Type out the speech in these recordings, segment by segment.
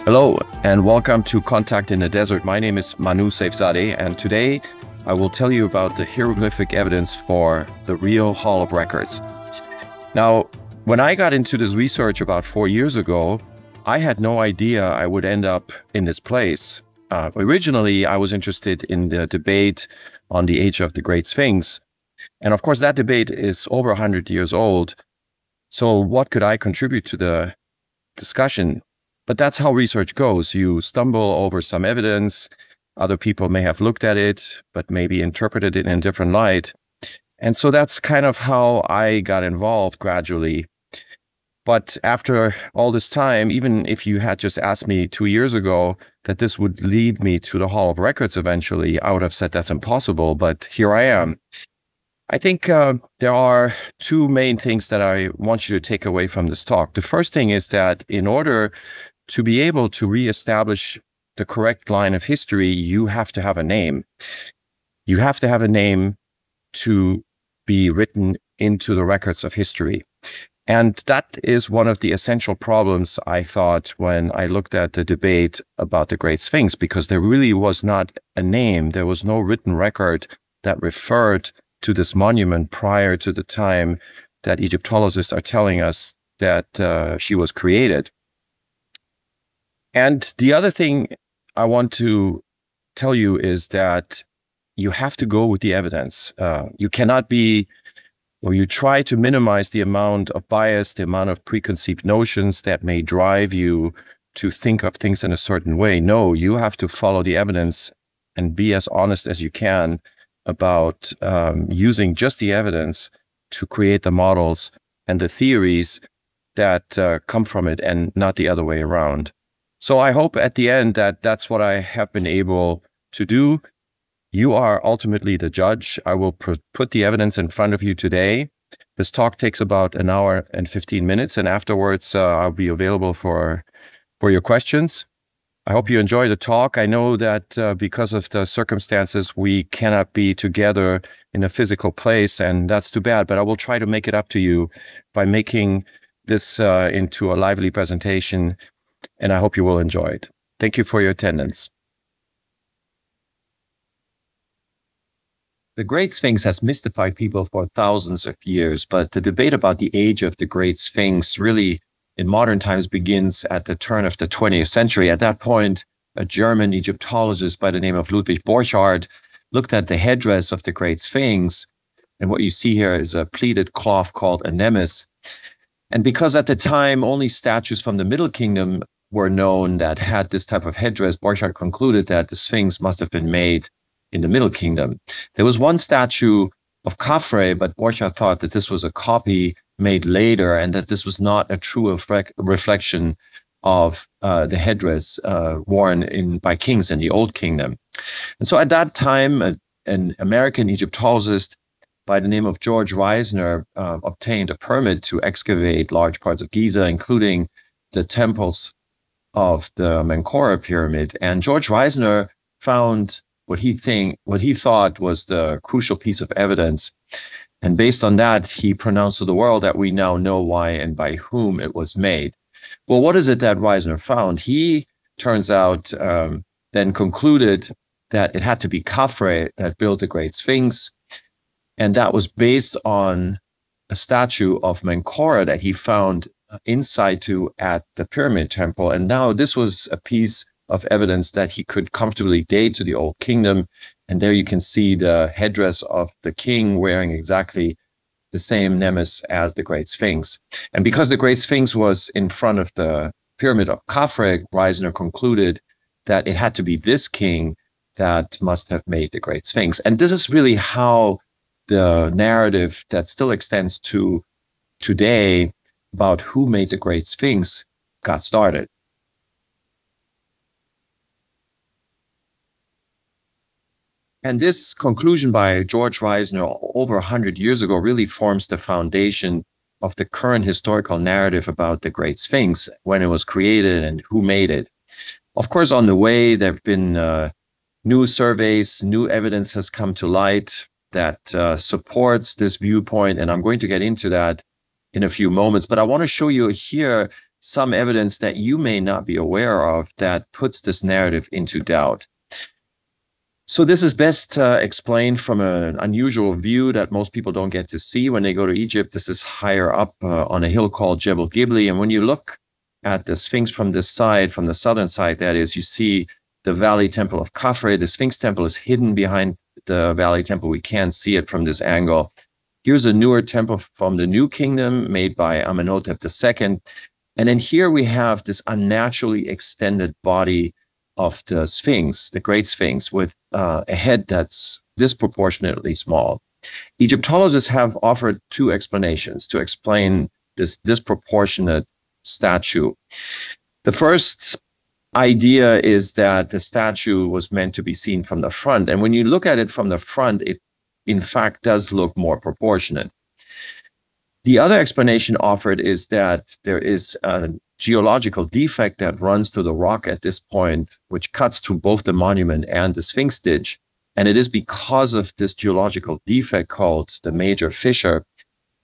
Hello and welcome to Contact in the Desert. My name is Manu Saifzadeh, and today I will tell you about the hieroglyphic evidence for the real Hall of Records. Now, when I got into this research about 4 years ago, I had no idea I would end up in this place. Originally, I was interested in the debate on the age of the Great Sphinx. And of course, that debate is over 100 years old. So what could I contribute to the discussion? But that's how research goes. You stumble over some evidence. Other people may have looked at it, but maybe interpreted it in a different light. And so that's kind of how I got involved gradually. But after all this time, even if you had just asked me 2 years ago that this would lead me to the Hall of Records eventually, I would have said that's impossible, but here I am. I think there are two main things that I want you to take away from this talk. The first thing is that in order to be able to reestablish the correct line of history, you have to have a name. You have to have a name to be written into the records of history. And that is one of the essential problems, I thought, when I looked at the debate about the Great Sphinx, because there really was not a name. There was no written record that referred to this monument prior to the time that Egyptologists are telling us that she was created. And the other thing I want to tell you is that you have to go with the evidence. You cannot be, or you try to minimize the amount of bias, the amount of preconceived notions that may drive you to think of things in a certain way. No, you have to follow the evidence and be as honest as you can about using just the evidence to create the models and the theories that come from it, and not the other way around. So I hope at the end that that's what I have been able to do. You are ultimately the judge. I will put the evidence in front of you today. This talk takes about 1 hour and 15 minutes, and afterwards I'll be available for your questions. I hope you enjoy the talk. I know that because of the circumstances, we cannot be together in a physical place, and that's too bad, but I will try to make it up to you by making this into a lively presentation, and I hope you will enjoy it. Thank you for your attendance. The Great Sphinx has mystified people for thousands of years, but the debate about the age of the Great Sphinx really in modern times begins at the turn of the 20th century. At that point, a German Egyptologist by the name of Ludwig Borchardt looked at the headdress of the Great Sphinx, and what you see here is a pleated cloth called a nemes. And because at the time only statues from the Middle Kingdom were known that had this type of headdress, Borchardt concluded that the Sphinx must have been made in the Middle Kingdom. There was one statue of Khafre, but Borchardt thought that this was a copy made later and that this was not a true reflection of the headdress worn by kings in the Old Kingdom. And so at that time, an American Egyptologist by the name of George Reisner obtained a permit to excavate large parts of Giza, including the temples of the Menkaure pyramid. And George Reisner found what he thought was the crucial piece of evidence. And based on that, he pronounced to the world that we now know why and by whom it was made. Well, what is it that Reisner found? He, turns out, then concluded that it had to be Khafre that built the Great Sphinx. And that was based on a statue of Menkaure that he found in situ at the Pyramid Temple. And now this was a piece of evidence that he could comfortably date to the Old Kingdom. And there you can see the headdress of the king wearing exactly the same nemes as the Great Sphinx. And because the Great Sphinx was in front of the Pyramid of Khafre, Reisner concluded that it had to be this king that must have made the Great Sphinx. And this is really how the narrative that still extends to today about who made the Great Sphinx got started. And this conclusion by George Reisner over 100 years ago really forms the foundation of the current historical narrative about the Great Sphinx, when it was created and who made it. Of course, on the way, there have been new surveys, new evidence has come to light that supports this viewpoint, and I'm going to get into that in a few moments. But I want to show you here some evidence that you may not be aware of that puts this narrative into doubt. So this is best explained from an unusual view that most people don't get to see when they go to Egypt. This is higher up on a hill called Jebel Gibli. And when you look at the Sphinx from this side, from the southern side, that is, you see the Valley Temple of Khafre. The Sphinx Temple is hidden behind the Valley Temple. We can't see it from this angle. Here's a newer temple from the New Kingdom made by Amenhotep II. And then here we have this unnaturally extended body of the Sphinx, the Great Sphinx, with a head that's disproportionately small. Egyptologists have offered two explanations to explain this disproportionate statue. The first idea is that the statue was meant to be seen from the front. And when you look at it from the front, it in fact does look more proportionate. The other explanation offered is that there is a geological defect that runs through the rock at this point, which cuts through both the monument and the Sphinx ditch. And it is because of this geological defect called the major fissure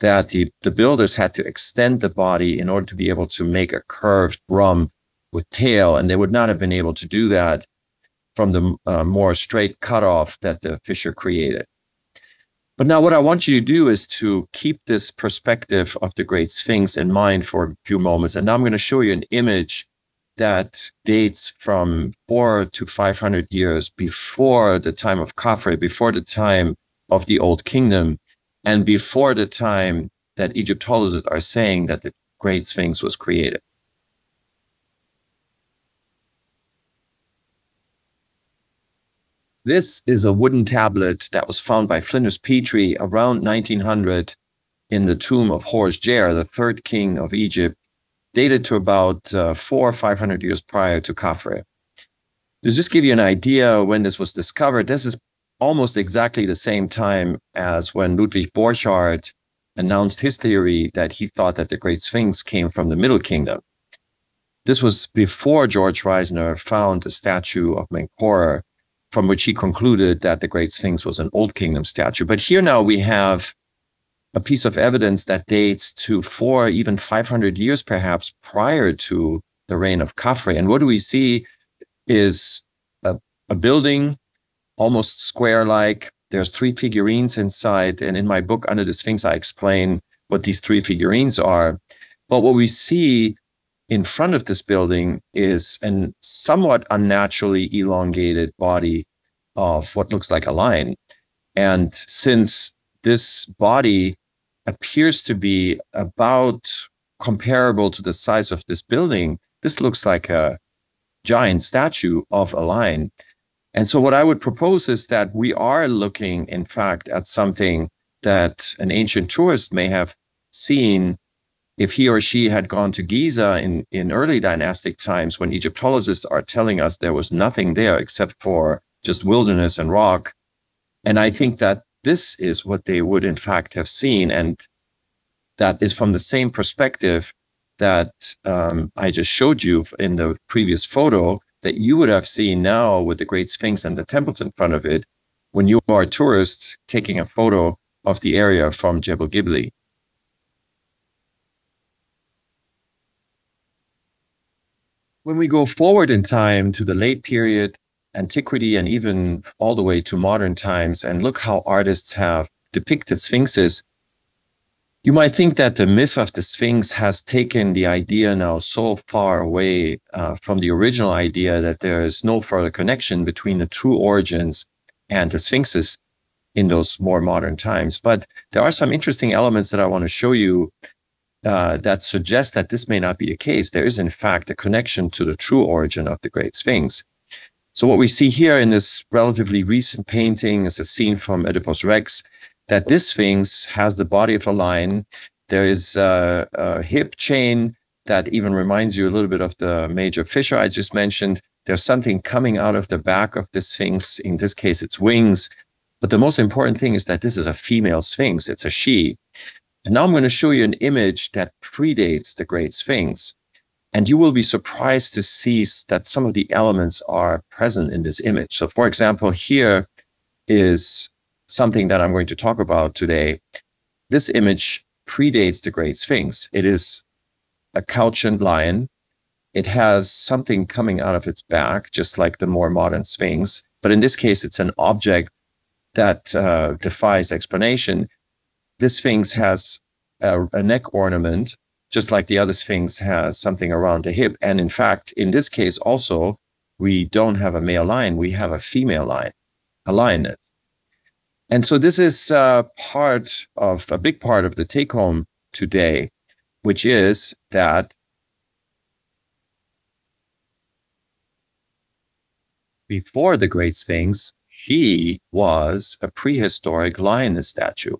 that the builders had to extend the body in order to be able to make a curved rum with tail. And they would not have been able to do that from the more straight cutoff that the fissure created. But now what I want you to do is to keep this perspective of the Great Sphinx in mind for a few moments. And now I'm going to show you an image that dates from 400 to 500 years before the time of Khafre, before the time of the Old Kingdom, and before the time that Egyptologists are saying that the Great Sphinx was created. This is a wooden tablet that was found by Flinders Petrie around 1900 in the tomb of Horus Jer, the third king of Egypt, dated to about 400 or 500 years prior to Khafre. To just give you an idea when this was discovered, this is almost exactly the same time as when Ludwig Borchardt announced his theory that he thought that the Great Sphinx came from the Middle Kingdom. This was before George Reisner found the statue of Menkaure, from which he concluded that the Great Sphinx was an Old Kingdom statue. But here now we have a piece of evidence that dates to 400, even 500 years perhaps prior to the reign of Khafre. And what do we see is a building, almost square-like. There's 3 figurines inside. And in my book, Under the Sphinx, I explain what these 3 figurines are. But what we see in front of this building is a somewhat unnaturally elongated body of what looks like a lion. And since this body appears to be about comparable to the size of this building, this looks like a giant statue of a lion. And so what I would propose is that we are looking, in fact, at something that an ancient tourist may have seen if he or she had gone to Giza in early dynastic times, when Egyptologists are telling us there was nothing there except for just wilderness and rock. And I think that this is what they would in fact have seen. And that is from the same perspective that I just showed you in the previous photo that you would have seen now with the Great Sphinx and the temples in front of it when you are tourists taking a photo of the area from Jebel Gibli. When we go forward in time to the late period, antiquity, and even all the way to modern times, and look how artists have depicted sphinxes, you might think that the myth of the Sphinx has taken the idea now so far away from the original idea that there is no further connection between the true origins and the Sphinxes in those more modern times. But there are some interesting elements that I want to show you that suggest that this may not be the case. There is, in fact, a connection to the true origin of the Great Sphinx. So what we see here in this relatively recent painting is a scene from Oedipus Rex, that this Sphinx has the body of a lion. There is a hip chain that even reminds you a little bit of the major fissure I just mentioned. There's something coming out of the back of the Sphinx. In this case, it's wings. But the most important thing is that this is a female Sphinx. It's a she. And now I'm going to show you an image that predates the Great Sphinx. And you will be surprised to see that some of the elements are present in this image. So for example, here is something that I'm going to talk about today. This image predates the Great Sphinx. It is a couchant lion. It has something coming out of its back, just like the more modern Sphinx. But in this case, it's an object that defies explanation. This Sphinx has a neck ornament, just like the other Sphinx has something around the hip. And in fact, in this case also, we don't have a male lion, we have a female lion, a lioness. And so this is a big part of the take home today, which is that before the Great Sphinx, she was a prehistoric lioness statue.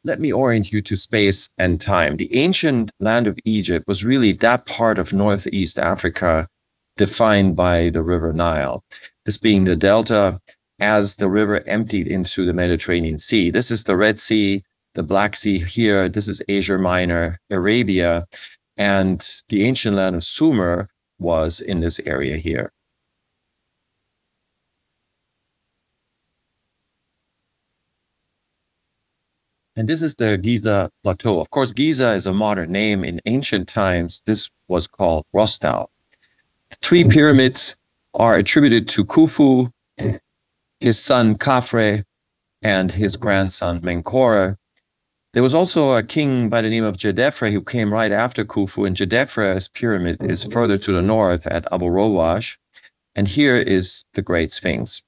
Let me orient you to space and time. The ancient land of Egypt was really that part of Northeast Africa defined by the River Nile, this being the delta as the river emptied into the Mediterranean Sea. This is the Red Sea, the Black Sea here. This is Asia Minor, Arabia, and the ancient land of Sumer was in this area here. And this is the Giza Plateau. Of course, Giza is a modern name. In ancient times, this was called Rostal. 3 pyramids are attributed to Khufu, his son Khafre, and his grandson Menkore. There was also a king by the name of Djedefre who came right after Khufu, and Djedefre's pyramid is further to the north at Abu Rowash. And here is the Great Sphinx.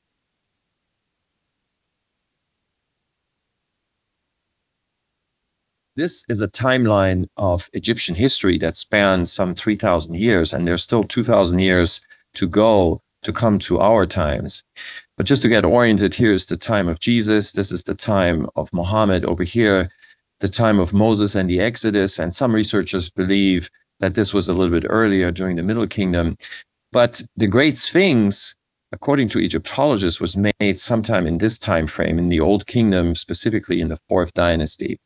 This is a timeline of Egyptian history that spans some 3,000 years, and there's still 2,000 years to go to come to our times. But just to get oriented, here's the time of Jesus. This is the time of Muhammad over here, the time of Moses and the Exodus. And some researchers believe that this was a little bit earlier during the Middle Kingdom. But the Great Sphinx, according to Egyptologists, was made sometime in this time frame, in the Old Kingdom, specifically in the 4th dynasty.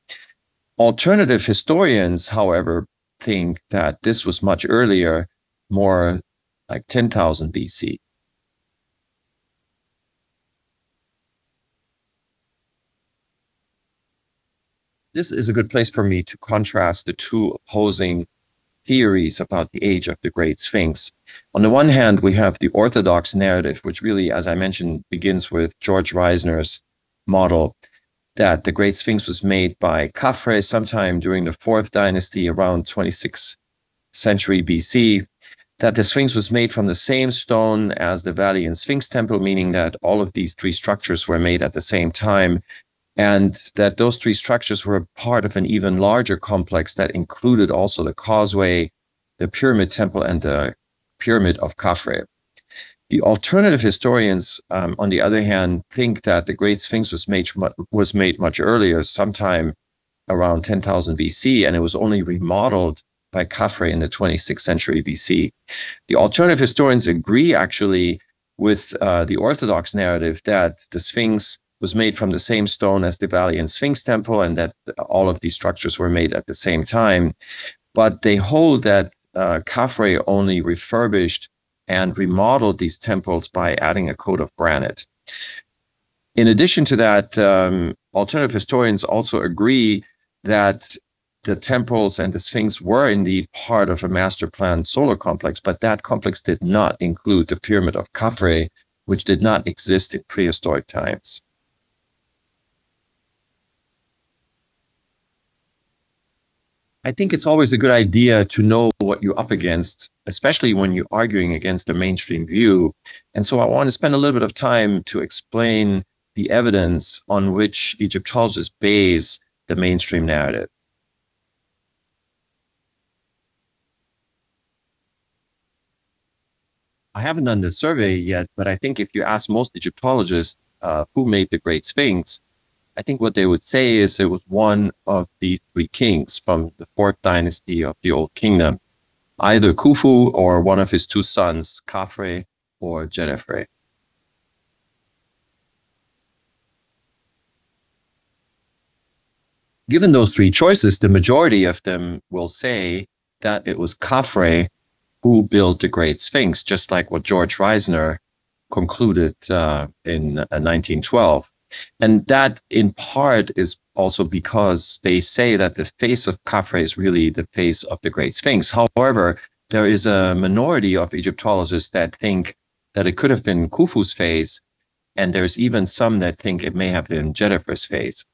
Alternative historians, however, think that this was much earlier, more like 10,000 BC. This is a good place for me to contrast the two opposing theories about the age of the Great Sphinx. On the one hand, we have the Orthodox narrative, which really, as I mentioned, begins with George Reisner's model that the Great Sphinx was made by Khafre sometime during the 4th dynasty, around 26th century BC, that the Sphinx was made from the same stone as the Valley Sphinx Temple, meaning that all of these 3 structures were made at the same time, and that those 3 structures were part of an even larger complex that included also the causeway, the Pyramid Temple, and the Pyramid of Khafre. The alternative historians, on the other hand, think that the Great Sphinx was made much earlier, sometime around 10,000 BC, and it was only remodeled by Khafre in the 26th century BC. The alternative historians agree, actually, with the Orthodox narrative that the Sphinx was made from the same stone as the Valley Sphinx Temple, and that all of these structures were made at the same time. But they hold that Khafre only refurbished and remodeled these temples by adding a coat of granite. In addition to that, alternative historians also agree that the temples and the Sphinx were indeed part of a master planned solar complex, but that complex did not include the Pyramid of Khafre, which did not exist in prehistoric times. I think it's always a good idea to know what you're up against, especially when you're arguing against the mainstream view. And so I want to spend a little bit of time to explain the evidence on which Egyptologists base the mainstream narrative. I haven't done the survey yet, but I think if you ask most Egyptologists who made the Great Sphinx, I think what they would say is it was one of these 3 kings from the 4th dynasty of the Old Kingdom, either Khufu or one of his 2 sons, Khafre or Djedefre. Given those 3 choices, the majority of them will say that it was Khafre who built the Great Sphinx, just like what George Reisner concluded in 1912. And that in part is also because they say that the face of Khafre is really the face of the Great Sphinx. However, there is a minority of Egyptologists that think that it could have been Khufu's face, and there's even some that think it may have been Djedefre's face.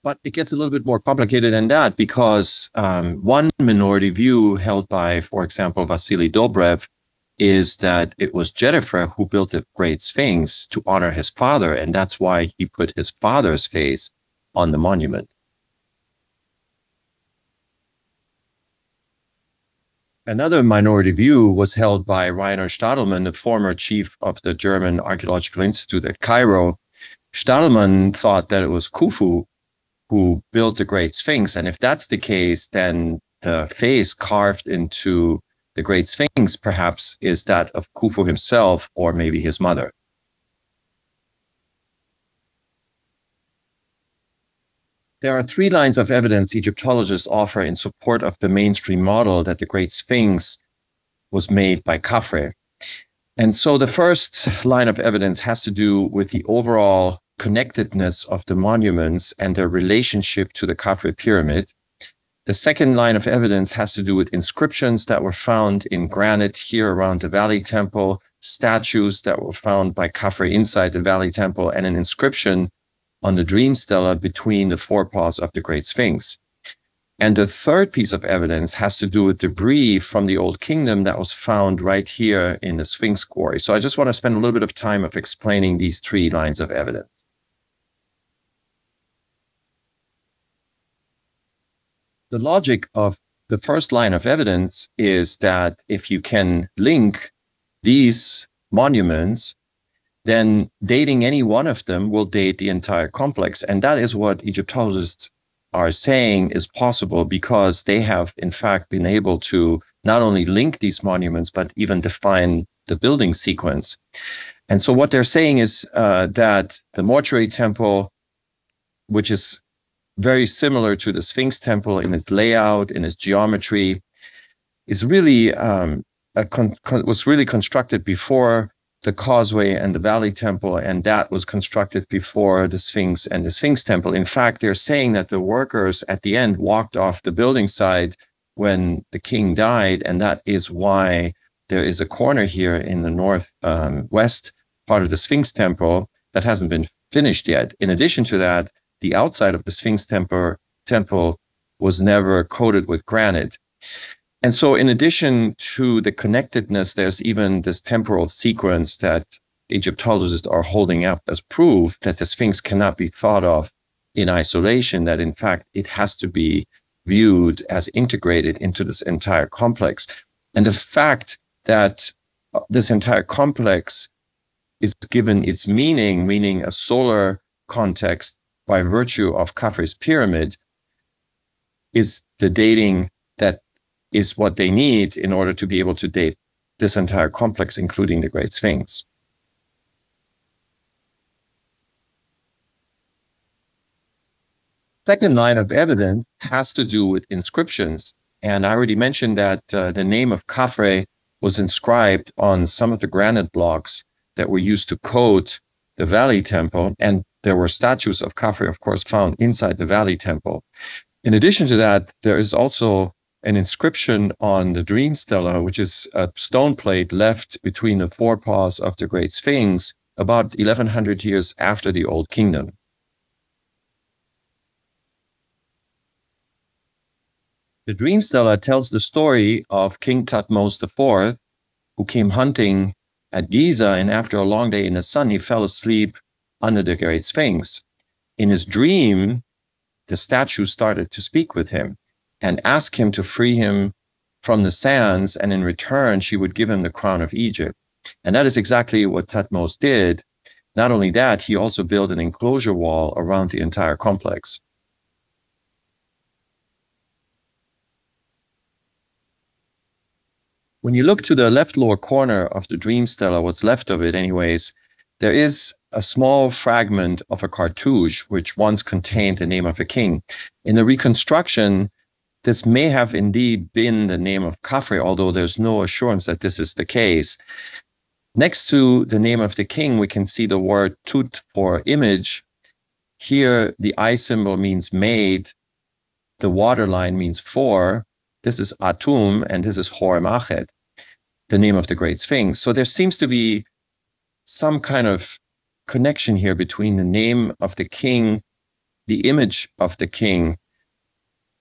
But it gets a little bit more complicated than that, because one minority view held by, for example, Vasily Dobrev is that it was Djedefre who built the Great Sphinx to honor his father, and that's why he put his father's face on the monument. Another minority view was held by Rainer Stadelmann, the former chief of the German Archaeological Institute at Cairo. Stadelmann thought that it was Khufu who built the Great Sphinx. And if that's the case, then the face carved into the Great Sphinx perhaps is that of Khufu himself, or maybe his mother. There are three lines of evidence Egyptologists offer in support of the mainstream model that the Great Sphinx was made by Khafre. And so the first line of evidence has to do with the overall connectedness of the monuments and their relationship to the Khafre pyramid. The second line of evidence has to do with inscriptions that were found in granite here around the Valley Temple, statues that were found by Khafre inside the Valley Temple, and an inscription on the dream stela between the forepaws of the Great Sphinx. And the third piece of evidence has to do with debris from the Old Kingdom that was found right here in the Sphinx quarry. So I just want to spend a little bit of time of explaining these three lines of evidence. The logic of the first line of evidence is that if you can link these monuments, then dating any one of them will date the entire complex. And that is what Egyptologists are saying is possible, because they have, in fact, been able to not only link these monuments, but even define the building sequence. And so what they're saying is that the mortuary temple, which is very similar to the Sphinx temple in its layout, in its geometry, is really was really constructed before the Causeway and the Valley Temple, and that was constructed before the Sphinx and the Sphinx Temple. In fact, they're saying that the workers at the end walked off the building site when the king died, and that is why there is a corner here in the northwest part of the Sphinx Temple that hasn't been finished yet. In addition to that, the outside of the Sphinx temple was never coated with granite. And so in addition to the connectedness, there's even this temporal sequence that Egyptologists are holding up as proof that the Sphinx cannot be thought of in isolation, that in fact it has to be viewed as integrated into this entire complex. And the fact that this entire complex is given its meaning a solar context, by virtue of Khafre's pyramid, is the dating that is what they need in order to be able to date this entire complex, including the Great Sphinx. Second line of evidence has to do with inscriptions. And I already mentioned that the name of Khafre was inscribed on some of the granite blocks that were used to coat the Valley Temple, and there were statues of Khafre, of course, found inside the Valley Temple. In addition to that, there is also an inscription on the Dream Stela, which is a stone plate left between the forepaws of the Great Sphinx about 1100 years after the Old Kingdom. The Dream Stela tells the story of King Thutmose IV, who came hunting at Giza, and after a long day in the sun, he fell asleep under the Great Sphinx. In his dream, the statue started to speak with him and ask him to free him from the sands, and in return, she would give him the crown of Egypt. And that is exactly what Thutmose did. Not only that, he also built an enclosure wall around the entire complex. When you look to the left lower corner of the Dream Stela, what's left of it anyways, there is a small fragment of a cartouche which once contained the name of a king. In the reconstruction, this may have indeed been the name of Khafre, although there's no assurance that this is the case. Next to the name of the king, we can see the word tut for image. Here, the I symbol means made. The water line means for. This is Atum, and this is Hor Machet, the name of the Great Sphinx. So there seems to be some kind of connection here between the name of the king, the image of the king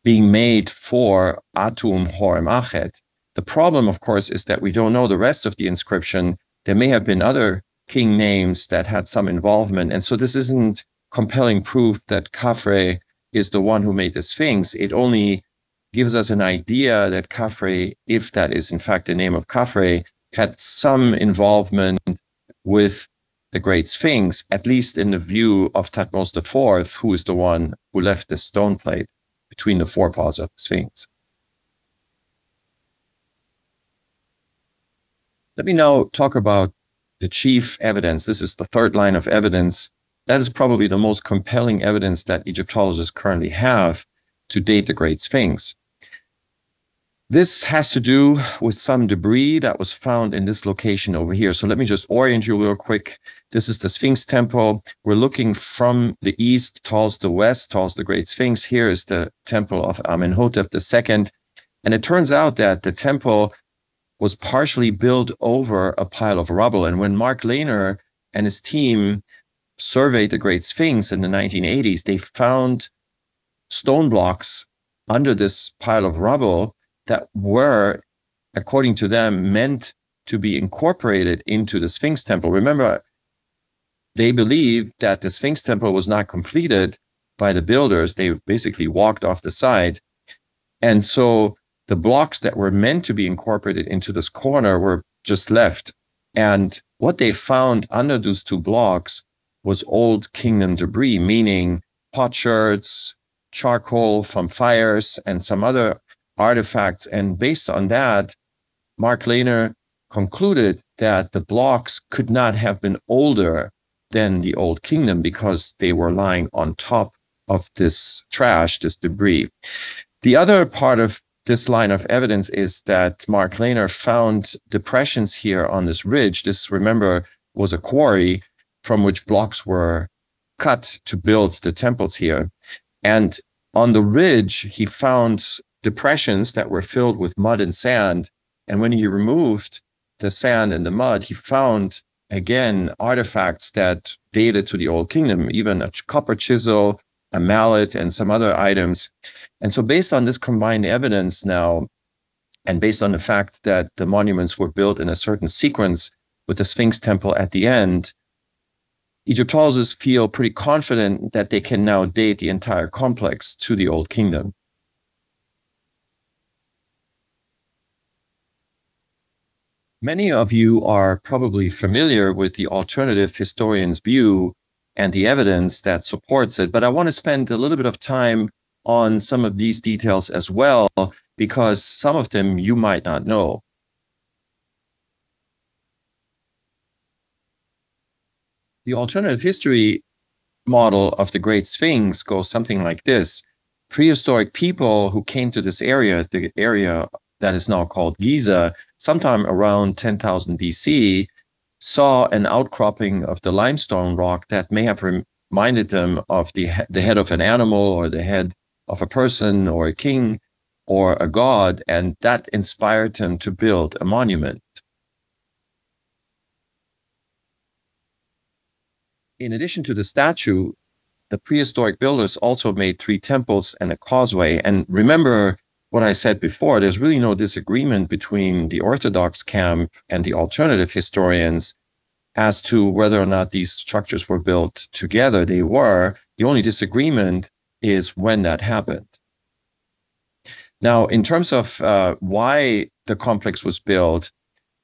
being made for Atum Hor Machet. The problem, of course, is that we don't know the rest of the inscription. There may have been other king names that had some involvement. And so this isn't compelling proof that Khafre is the one who made the Sphinx. It only gives us an idea that Khafre, if that is in fact the name of Khafre, had some involvement with the Great Sphinx, at least in the view of Thutmose IV, who is the one who left the stone plate between the forepaws of the Sphinx. Let me now talk about the chief evidence. This is the third line of evidence. That is probably the most compelling evidence that Egyptologists currently have to date the Great Sphinx. This has to do with some debris that was found in this location over here. So let me just orient you real quick. This is the Sphinx Temple. We're looking from the east towards the west, towards the Great Sphinx. Here is the temple of Amenhotep II. And it turns out that the temple was partially built over a pile of rubble. And when Mark Lehner and his team surveyed the Great Sphinx in the 1980s, they found stone blocks under this pile of rubble that were, according to them, meant to be incorporated into the Sphinx Temple. Remember, they believed that the Sphinx Temple was not completed by the builders. They basically walked off the side. And so the blocks that were meant to be incorporated into this corner were just left. And what they found under those two blocks was old kingdom debris, meaning potsherds, charcoal from fires, and some other artifacts. And based on that, Mark Lehner concluded that the blocks could not have been older than the Old Kingdom because they were lying on top of this trash, this debris. The other part of this line of evidence is that Mark Lehner found depressions here on this ridge. This, remember, was a quarry from which blocks were cut to build the temples here. And on the ridge, he found depressions that were filled with mud and sand. And when he removed the sand and the mud, he found, again, artifacts that dated to the Old Kingdom, even a copper chisel, a mallet, and some other items. And so based on this combined evidence now, and based on the fact that the monuments were built in a certain sequence with the Sphinx Temple at the end, Egyptologists feel pretty confident that they can now date the entire complex to the Old Kingdom. Many of you are probably familiar with the alternative historian's view and the evidence that supports it, but I want to spend a little bit of time on some of these details as well, because some of them you might not know. The alternative history model of the Great Sphinx goes something like this. Prehistoric people who came to this area, the area that is now called Giza, sometime around 10,000 BC, saw an outcropping of the limestone rock that may have reminded them of the head of an animal or the head of a person or a king or a god, and that inspired them to build a monument. In addition to the statue, the prehistoric builders also made 3 temples and a causeway. And remember what I said before, there's really no disagreement between the Orthodox camp and the alternative historians as to whether or not these structures were built together. They were. The only disagreement is when that happened. Now, in terms of why the complex was built,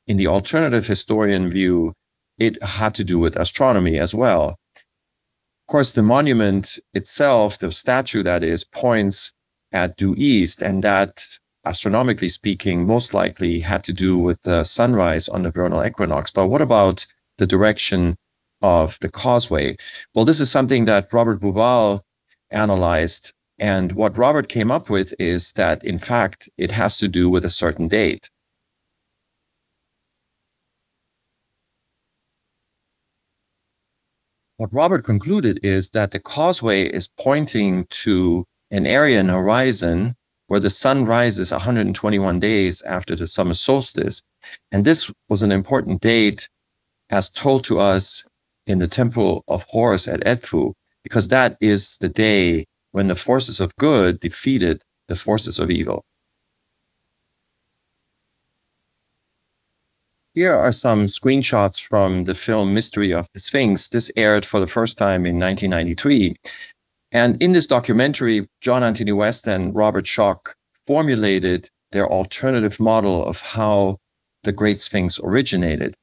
in the alternative historian view, it had to do with astronomy as well. Of course, the monument itself, the statue that is, points at due east, and that, astronomically speaking, most likely had to do with the sunrise on the vernal equinox. But what about the direction of the causeway? Well, this is something that Robert Bauval analyzed, and what Robert came up with is that, in fact, it has to do with a certain date. What Robert concluded is that the causeway is pointing to an area in the horizon where the sun rises 121 days after the summer solstice. And this was an important date as told to us in the Temple of Horus at Edfu, because that is the day when the forces of good defeated the forces of evil. Here are some screenshots from the film Mystery of the Sphinx. This aired for the first time in 1993. And in this documentary, John Anthony West and Robert Schoch formulated their alternative model of how the Great Sphinx originated.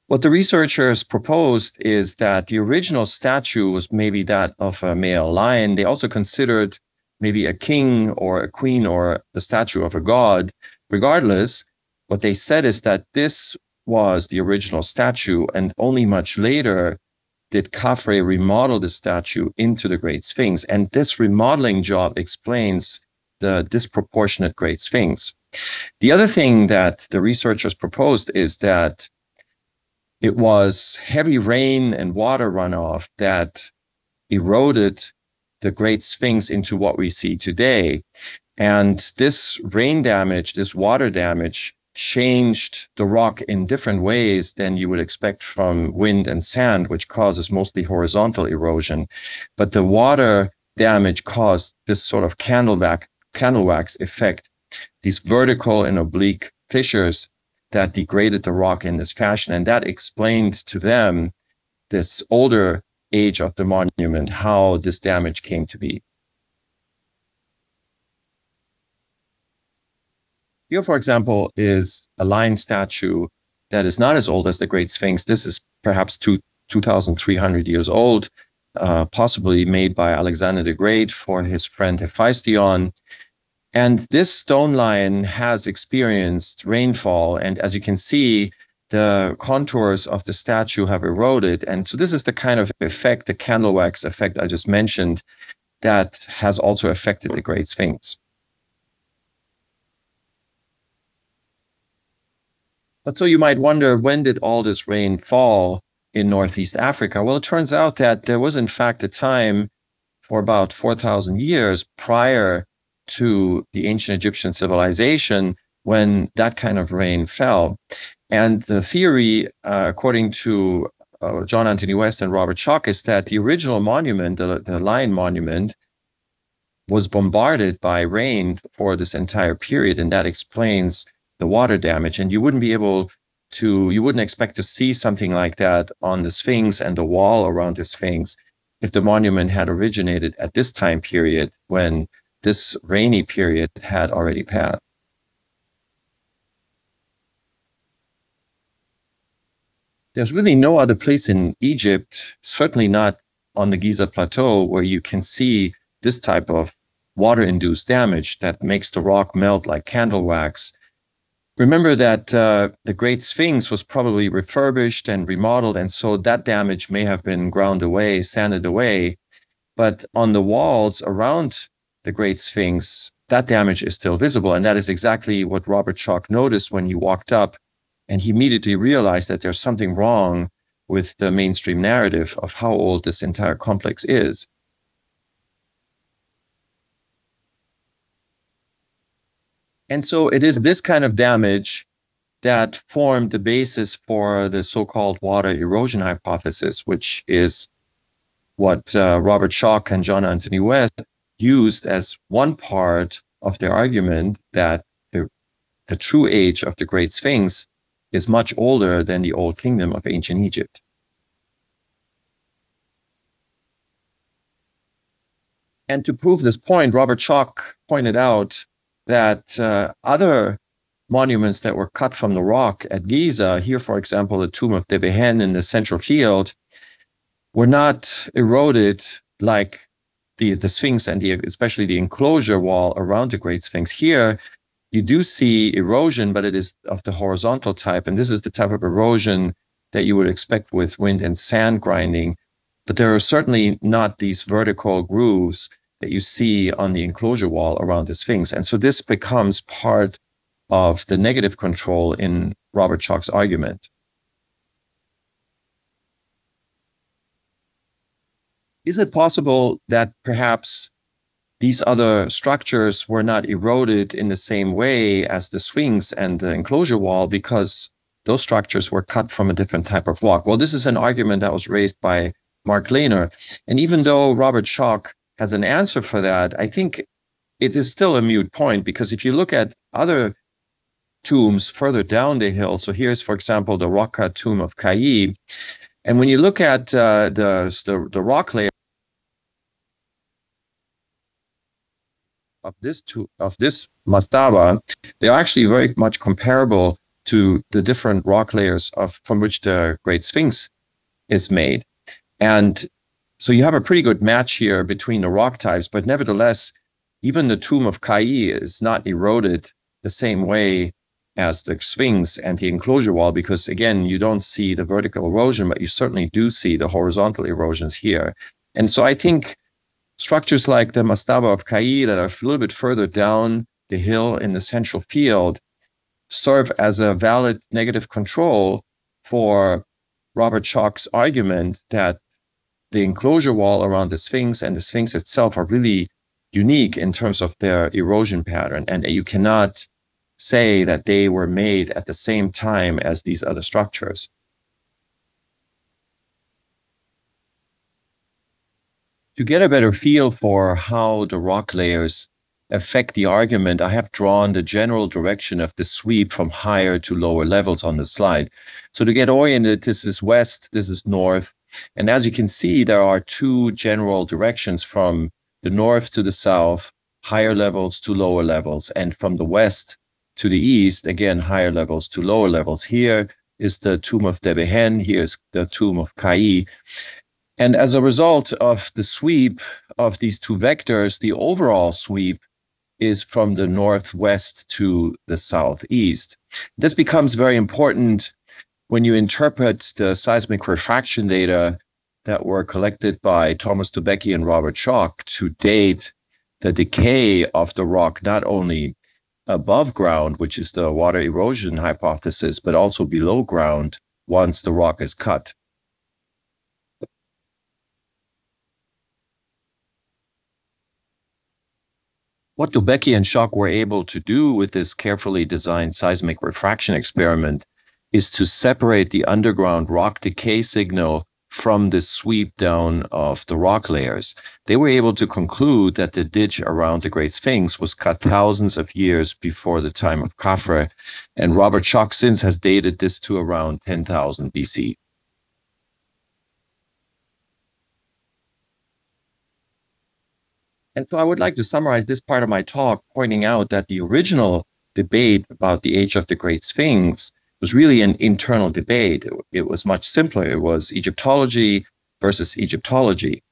What the researchers proposed is that the original statue was maybe that of a male lion. They also considered maybe a king or a queen or the statue of a god. Regardless, what they said is that this was the original statue, and only much later did Khafre remodel the statue into the Great Sphinx. And this remodeling job explains the disproportionate Great Sphinx. The other thing that the researchers proposed is that it was heavy rain and water runoff that eroded the Great Sphinx into what we see today. And this rain damage, this water damage, changed the rock in different ways than you would expect from wind and sand, which causes mostly horizontal erosion. But the water damage caused this sort of candle wax effect, these vertical and oblique fissures that degraded the rock in this fashion. And that explained to them, this older age of the monument, how this damage came to be. Here, for example, is a lion statue that is not as old as the Great Sphinx. This is perhaps 2,300 years old, possibly made by Alexander the Great for his friend Hephaestion. And this stone lion has experienced rainfall. And as you can see, the contours of the statue have eroded. And so this is the kind of effect, the candle wax effect I just mentioned, that has also affected the Great Sphinx. But so you might wonder, when did all this rain fall in Northeast Africa? Well, it turns out that there was, in fact, a time for about 4,000 years prior to the ancient Egyptian civilization when that kind of rain fell. And the theory, according to John Anthony West and Robert Schoch, is that the original monument, the Lion Monument, was bombarded by rain for this entire period, and that explains the water damage. And you wouldn't expect to see something like that on the Sphinx and the wall around the Sphinx if the monument had originated at this time period when this rainy period had already passed. There's really no other place in Egypt, certainly not on the Giza Plateau, where you can see this type of water-induced damage that makes the rock melt like candle wax. Remember that the Great Sphinx was probably refurbished and remodeled, and so that damage may have been ground away, sanded away. But on the walls around the Great Sphinx, that damage is still visible. And that is exactly what Robert Schoch noticed when he walked up, and he immediately realized that there's something wrong with the mainstream narrative of how old this entire complex is. And so it is this kind of damage that formed the basis for the so-called water erosion hypothesis, which is what Robert Schoch and John Anthony West used as one part of their argument that the true age of the Great Sphinx is much older than the Old Kingdom of ancient Egypt. And to prove this point, Robert Schoch pointed out that other monuments that were cut from the rock at Giza, here, for example, the tomb of Debehen in the central field, were not eroded like the Sphinx and especially the enclosure wall around the Great Sphinx. Here, you do see erosion, but it is of the horizontal type. And this is the type of erosion that you would expect with wind and sand grinding. But there are certainly not these vertical grooves that you see on the enclosure wall around the Sphinx. And so this becomes part of the negative control in Robert Schoch's argument. is it possible that perhaps these other structures were not eroded in the same way as the Sphinx and the enclosure wall because those structures were cut from a different type of rock? Well, this is an argument that was raised by Mark Lehner. And even though Robert Schoch has an answer for that, I think it is still a moot point, because if you look at other tombs further down the hill, so here's, for example, the rock-cut tomb of Cayy, and when you look at the rock layer of this mastaba, they are actually very much comparable to the different rock layers from which the Great Sphinx is made. And so you have a pretty good match here between the rock types, but nevertheless, even the tomb of Cayy is not eroded the same way as the Sphinx and the enclosure wall, because again, you don't see the vertical erosion, but you certainly do see the horizontal erosions here. And so I think structures like the mastaba of Cayy that are a little bit further down the hill in the central field serve as a valid negative control for Robert Schoch's argument that the enclosure wall around the Sphinx and the Sphinx itself are really unique in terms of their erosion pattern, and you cannot say that they were made at the same time as these other structures. To get a better feel for how the rock layers affect the argument, I have drawn the general direction of the sweep from higher to lower levels on the slide. So to get oriented, this is west, this is north. And as you can see, there are two general directions from the north to the south, higher levels to lower levels, and from the west to the east, again, higher levels to lower levels. Here is the tomb of Derbehen, here's the tomb of Cayy. And as a result of the sweep of these two vectors, the overall sweep is from the northwest to the southeast. This becomes very important when you interpret the seismic refraction data that were collected by Thomas Dubecki and Robert Schoch to date the decay of the rock, not only above ground, which is the water erosion hypothesis, but also below ground once the rock is cut. What Dubecki and Schoch were able to do with this carefully designed seismic refraction experiment is to separate the underground rock decay signal from the sweep down of the rock layers. They were able to conclude that the ditch around the Great Sphinx was cut thousands of years before the time of Khafre, and Robert Schoch since has dated this to around 10,000 BC. And so I would like to summarize this part of my talk, pointing out that the original debate about the age of the Great Sphinx was really an internal debate. It was much simpler. It was Egyptology versus Egyptology.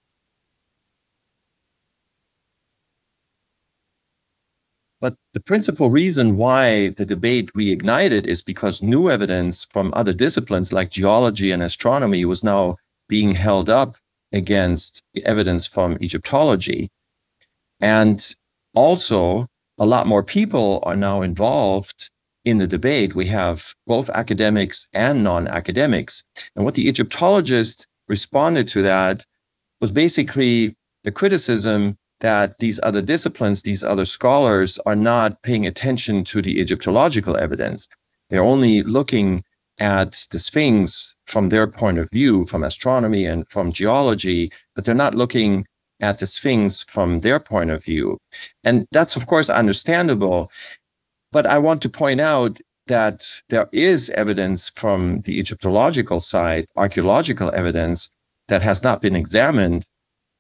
But the principal reason why the debate reignited is because new evidence from other disciplines like geology and astronomy was now being held up against the evidence from Egyptology. And also, a lot more people are now involved in the debate. We have both academics and non-academics. And what the Egyptologists responded to that was basically the criticism that these other disciplines, these other scholars are not paying attention to the Egyptological evidence. They're only looking at the Sphinx from their point of view, from astronomy and from geology, but they're not looking at the Sphinx from their point of view. And that's, of course, understandable. But I want to point out that there is evidence from the Egyptological side, archaeological evidence, that has not been examined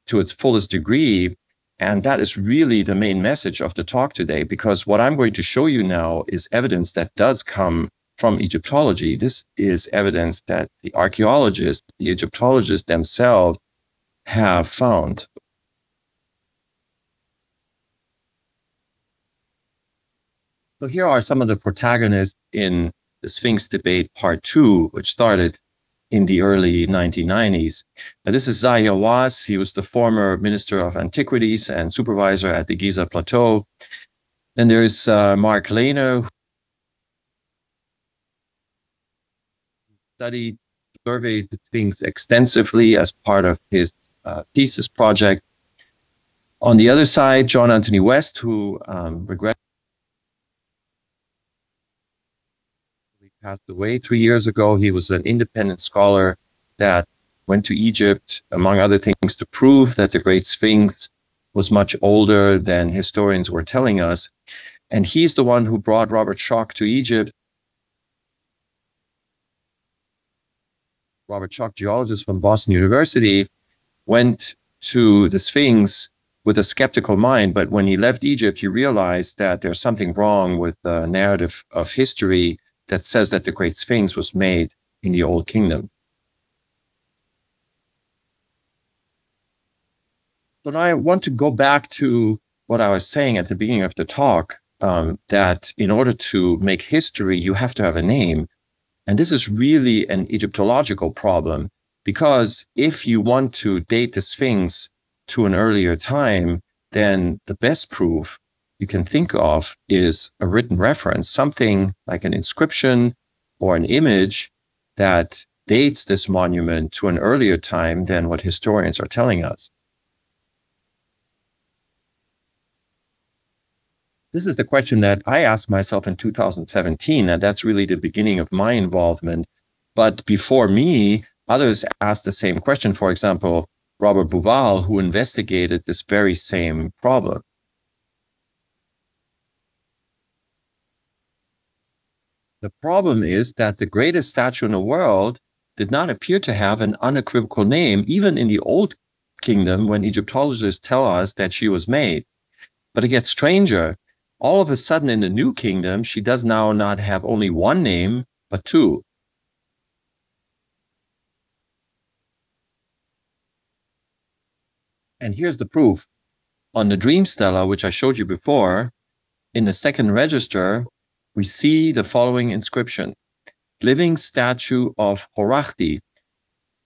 to its fullest degree. And that is really the main message of the talk today, because what I'm going to show you now is evidence that does come from Egyptology. This is evidence that the archaeologists, the Egyptologists themselves have found. So here are some of the protagonists in the Sphinx debate part 2, which started in the early 1990s. Now, this is Zahi Hawass. He was the former Minister of Antiquities and supervisor at the Giza Plateau. Then there's Mark Lehner, who studied, surveyed the Sphinx extensively as part of his thesis project. On the other side, John Anthony West, who regrettably passed away 3 years ago. He was an independent scholar that went to Egypt, among other things, to prove that the Great Sphinx was much older than historians were telling us. And he's the one who brought Robert Schoch to Egypt. Robert Schoch, geologist from Boston University, went to the Sphinx with a skeptical mind. But when he left Egypt, he realized that there's something wrong with the narrative of history that says that the Great Sphinx was made in the Old Kingdom. So now I want to go back to what I was saying at the beginning of the talk, that in order to make history, you have to have a name. And this is really an Egyptological problem, because if you want to date the Sphinx to an earlier time, then the best proof you can think of is a written reference, something like an inscription or an image that dates this monument to an earlier time than what historians are telling us. This is the question that I asked myself in 2017, and that's really the beginning of my involvement. But before me, others asked the same question. For example, Robert Bauval, who investigated this very same problem. The problem is that the greatest statue in the world did not appear to have an unequivocal name, even in the Old Kingdom, when Egyptologists tell us that she was made. But it gets stranger. All of a sudden, in the New Kingdom, she does now not have only one name, but two. And here's the proof. On the Dream Stela, which I showed you before, in the second register, we see the following inscription: living statue of Horachti.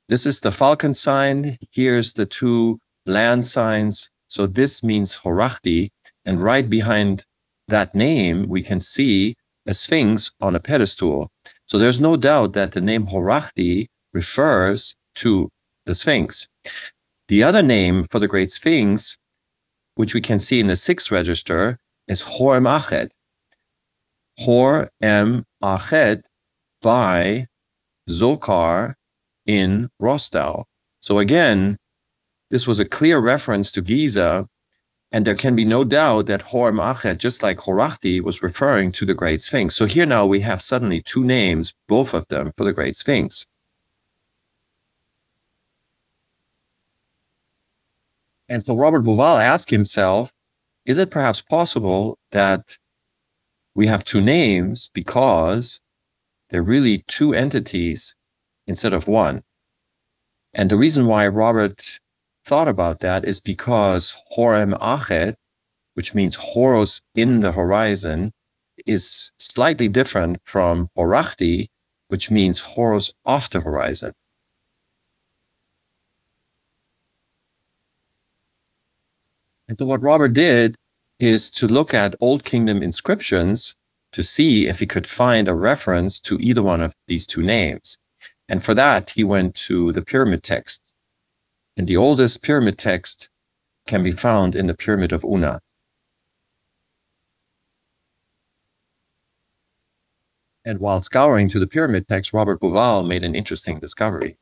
This is the falcon sign. Here's the two land signs. So this means Horachti. And right behind that name, we can see a sphinx on a pedestal. So there's no doubt that the name Horachti refers to the Sphinx. The other name for the Great Sphinx, which we can see in the sixth register, is Hor-em-Akhet. Hor-em-Akhet by Zocar in Rostau. So again, this was a clear reference to Giza, and there can be no doubt that Hor-em-Akhet, just like Horachti, was referring to the Great Sphinx. So here now we have suddenly two names, both of them, for the Great Sphinx. And so Robert Bauval asked himself, is it perhaps possible that we have two names because they're really two entities instead of one? And the reason why Robert thought about that is because Hor-em-Akhet, which means Horus in the horizon, is slightly different from Horachti, which means Horus off the horizon. And so what Robert did is to look at Old Kingdom inscriptions to see if he could find a reference to either one of these two names. And for that, he went to the pyramid texts. And the oldest pyramid text can be found in the Pyramid of Unas. And while scouring through the pyramid text, Robert Bauval made an interesting discovery.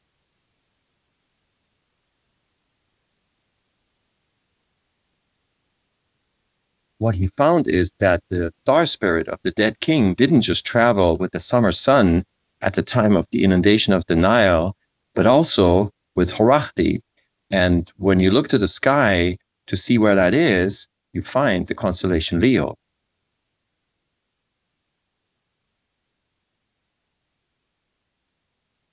What he found is that the star spirit of the dead king didn't just travel with the summer sun at the time of the inundation of the Nile, but also with Horachti. And when you look to the sky to see where that is, you find the constellation Leo.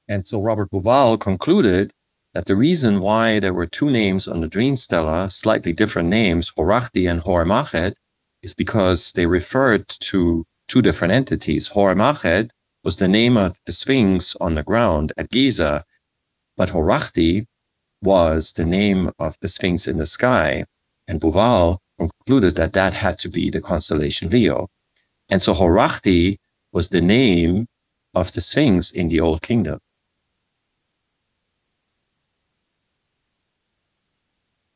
And so Robert Bauval concluded that the reason why there were two names on the Dream Stela, slightly different names, Horachti and Hor-em-Akhet, is because they referred to two different entities. Hor-em-Akhet was the name of the Sphinx on the ground at Giza, but Horachti was the name of the Sphinx in the sky. And Bauval concluded that that had to be the constellation Leo. And so Horachti was the name of the Sphinx in the Old Kingdom.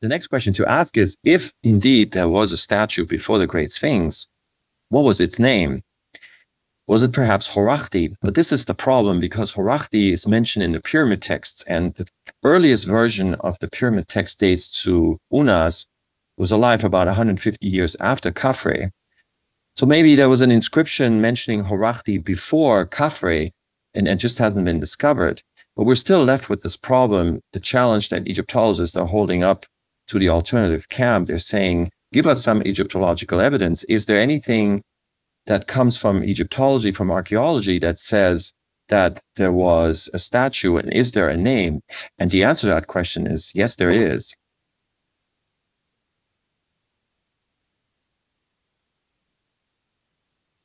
The next question to ask is, if indeed there was a statue before the Great Sphinx, what was its name? Was it perhaps Horachti? But this is the problem, because Horachti is mentioned in the pyramid texts, and the earliest version of the pyramid text dates to Unas, who was alive about 150 years after Khafre. So maybe there was an inscription mentioning Horachti before Khafre, and it just hasn't been discovered. But we're still left with this problem, the challenge that Egyptologists are holding up to the alternative camp. They're saying, give us some Egyptological evidence. Is there anything that comes from Egyptology, from archaeology, that says that there was a statue, and is there a name? And the answer to that question is, yes, there is.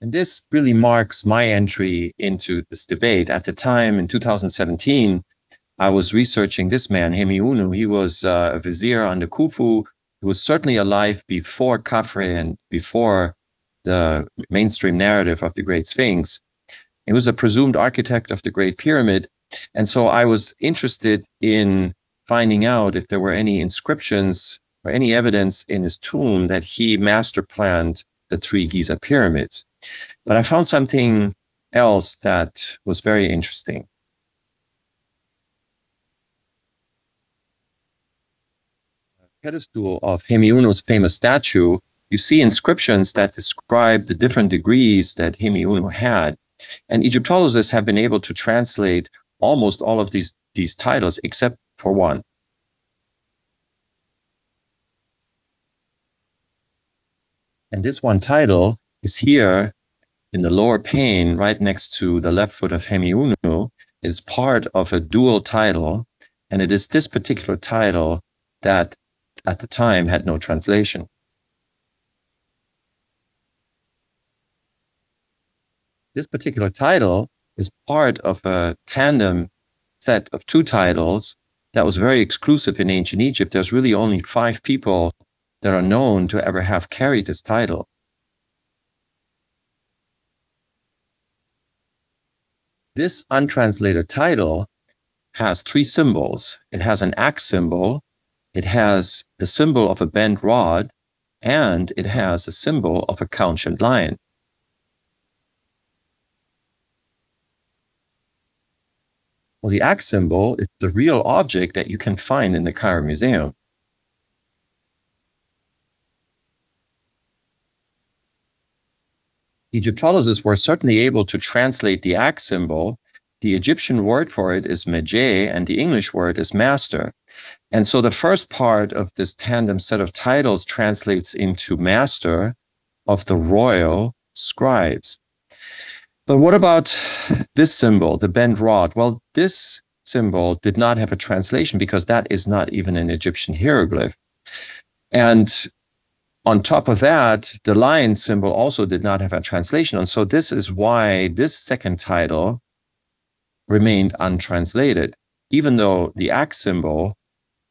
And this really marks my entry into this debate. At the time, in 2017, I was researching this man, Hemiunu. He was a vizier under Khufu. He was certainly alive before Khafre and before the mainstream narrative of the Great Sphinx. He was a presumed architect of the Great Pyramid. And so I was interested in finding out if there were any inscriptions or any evidence in his tomb that he master planned the 3 Giza pyramids. But I found something else that was very interesting. Pedestal of Hemiunu's famous statue, you see inscriptions that describe the different degrees that Hemiunu had. And Egyptologists have been able to translate almost all of these titles except for one. And this one title is here in the lower pane, right next to the left foot of Hemiunu. It's part of a dual title, and it is this particular title that at the time had no translation. This particular title is part of a tandem set of 2 titles that was very exclusive in ancient Egypt. There's really only 5 people that are known to ever have carried this title. This untranslated title has 3 symbols. It has an axe symbol, it has the symbol of a bent rod, and it has a symbol of a couchant lion. Well, the axe symbol is the real object that you can find in the Cairo Museum. Egyptologists were certainly able to translate the axe symbol. The Egyptian word for it is medjay, and the English word is master. And so the first part of this tandem set of titles translates into master of the royal scribes. But what about this symbol, the bent rod? Well, this symbol did not have a translation because that is not even an Egyptian hieroglyph. And on top of that, the lion symbol also did not have a translation. And so this is why this second title remained untranslated, even though the axe symbol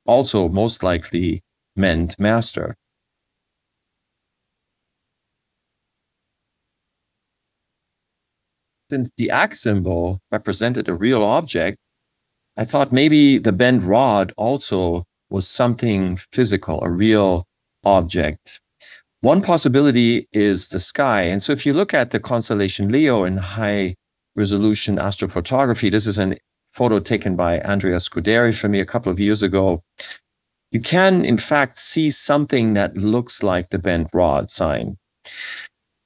also most likely meant master. Since the axe symbol represented a real object, I thought maybe the bent rod also was something physical, a real object. One possibility is the sky. And so if you look at the constellation Leo in high resolution astrophotography, this is a photo taken by Andrea Scuderi for me a couple of years ago. You can, in fact, see something that looks like the bent rod sign.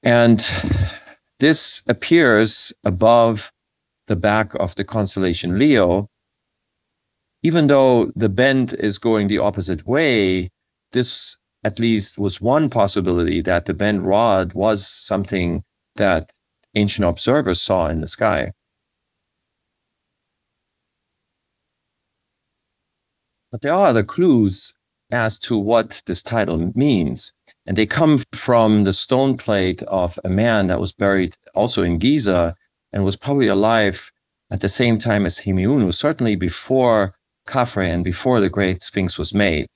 And this appears above the back of the constellation Leo. Even though the bend is going the opposite way, this at least was one possibility that the bent rod was something that ancient observers saw in the sky. But there are other clues as to what this title means. And they come from the stone plate of a man that was buried also in Giza and was probably alive at the same time as Hemiunu, certainly before Khafre and before the Great Sphinx was made.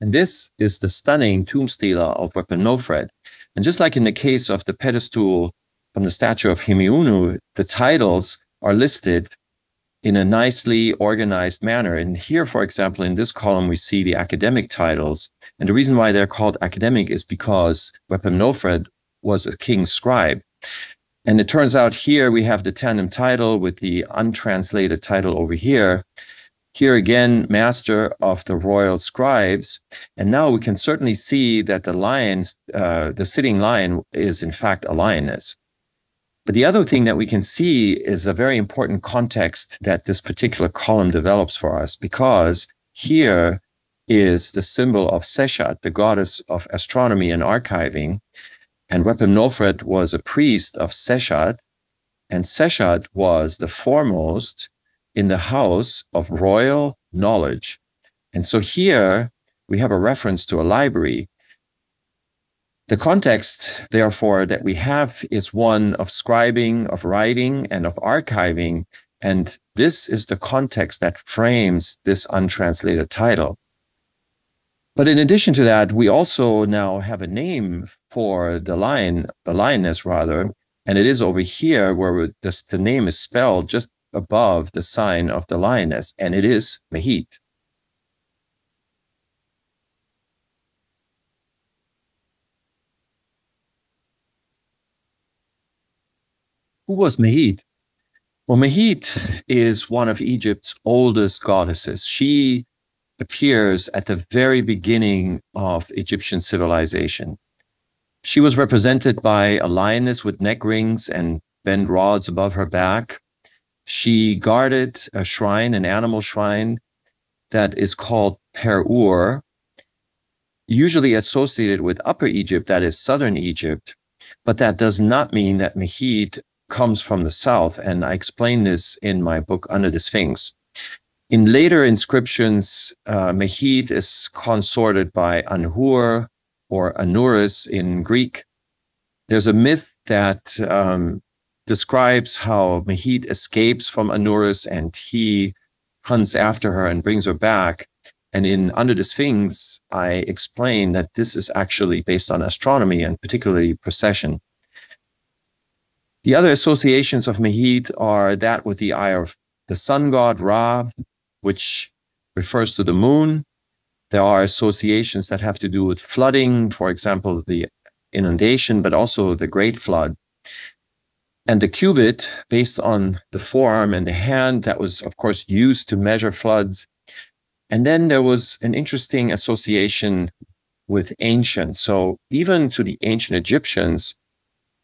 And this is the stunning tomb stela of Wepanofred. And just like in the case of the pedestal from the statue of Hemiunu, the titles are listed in a nicely organized manner. And here, for example, in this column, we see the academic titles. And the reason why they're called academic is because Wepemnofred was a king's scribe. And it turns out here we have the tandem title with the untranslated title over here. Here again, master of the royal scribes. And now we can certainly see that the sitting lion is in fact a lioness. But the other thing that we can see is a very important context that this particular column develops for us, because here is the symbol of Seshat, the goddess of astronomy and archiving. And Wepemnofred was a priest of Seshat, and Seshat was the foremost in the house of royal knowledge. And so here we have a reference to a library. The context, therefore, that we have is one of scribing, of writing, and of archiving. And this is the context that frames this untranslated title. But in addition to that, we also now have a name for the lioness rather, and it is over here where the name is spelled just above the sign of the lioness, and it is Mehit. Who was Mehit? Well, Mehit is one of Egypt's oldest goddesses. She appears at the very beginning of Egyptian civilization. She was represented by a lioness with neck rings and bent rods above her back. She guarded a shrine, an animal shrine, that is called Per-Ur, usually associated with Upper Egypt, that is southern Egypt. But that does not mean that Mehit comes from the south, and I explain this in my book Under the Sphinx. In later inscriptions, Mehit is consorted by Anhur or Anurus in Greek. There's a myth that describes how Mehit escapes from Anurus and he hunts after her and brings her back. And in Under the Sphinx, I explain that this is actually based on astronomy and particularly precession. The other associations of Mehit are that with the eye of the sun god Ra, which refers to the moon. There are associations that have to do with flooding, for example, the inundation, but also the Great Flood. And the cubit, based on the forearm and the hand, that was, of course, used to measure floods. And then there was an interesting association with ancient. So even to the ancient Egyptians,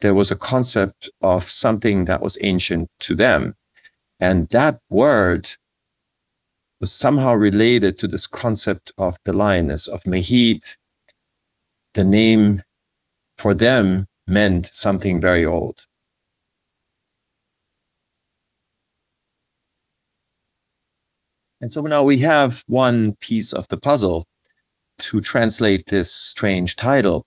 there was a concept of something that was ancient to them. And that word was somehow related to this concept of the lioness, of Mehit. The name for them meant something very old. And so now we have one piece of the puzzle to translate this strange title.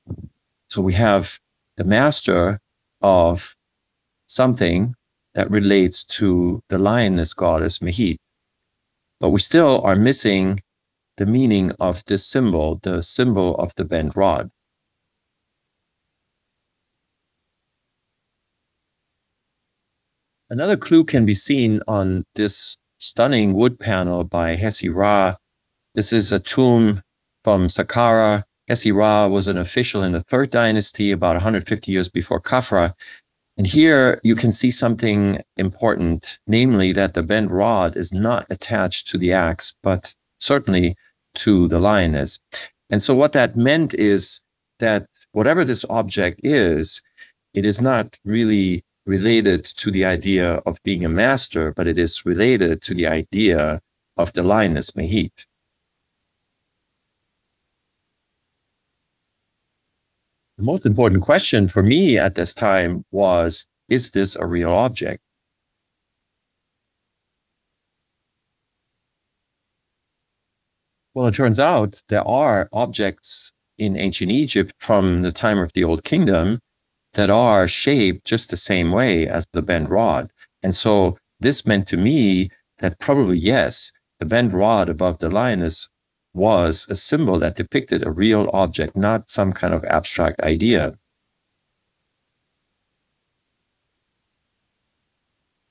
So we have the master of something that relates to the lioness goddess Mehit. But we still are missing the meaning of this symbol, the symbol of the bent rod. Another clue can be seen on this stunning wood panel by Hesi-Ra. This is a tomb from Saqqara. Hesi-Ra was an official in the Third Dynasty, about 150 years before Khafra. And here you can see something important, namely that the bent rod is not attached to the axe, but certainly to the lioness. And so what that meant is that whatever this object is, it is not really related to the idea of being a master, but it is related to the idea of the lioness Mehit. The most important question for me at this time was, is this a real object? Well, it turns out there are objects in ancient Egypt from the time of the Old Kingdom that are shaped just the same way as the bent rod. And so this meant to me that probably, yes, the bent rod above the lioness was a symbol that depicted a real object, not some kind of abstract idea.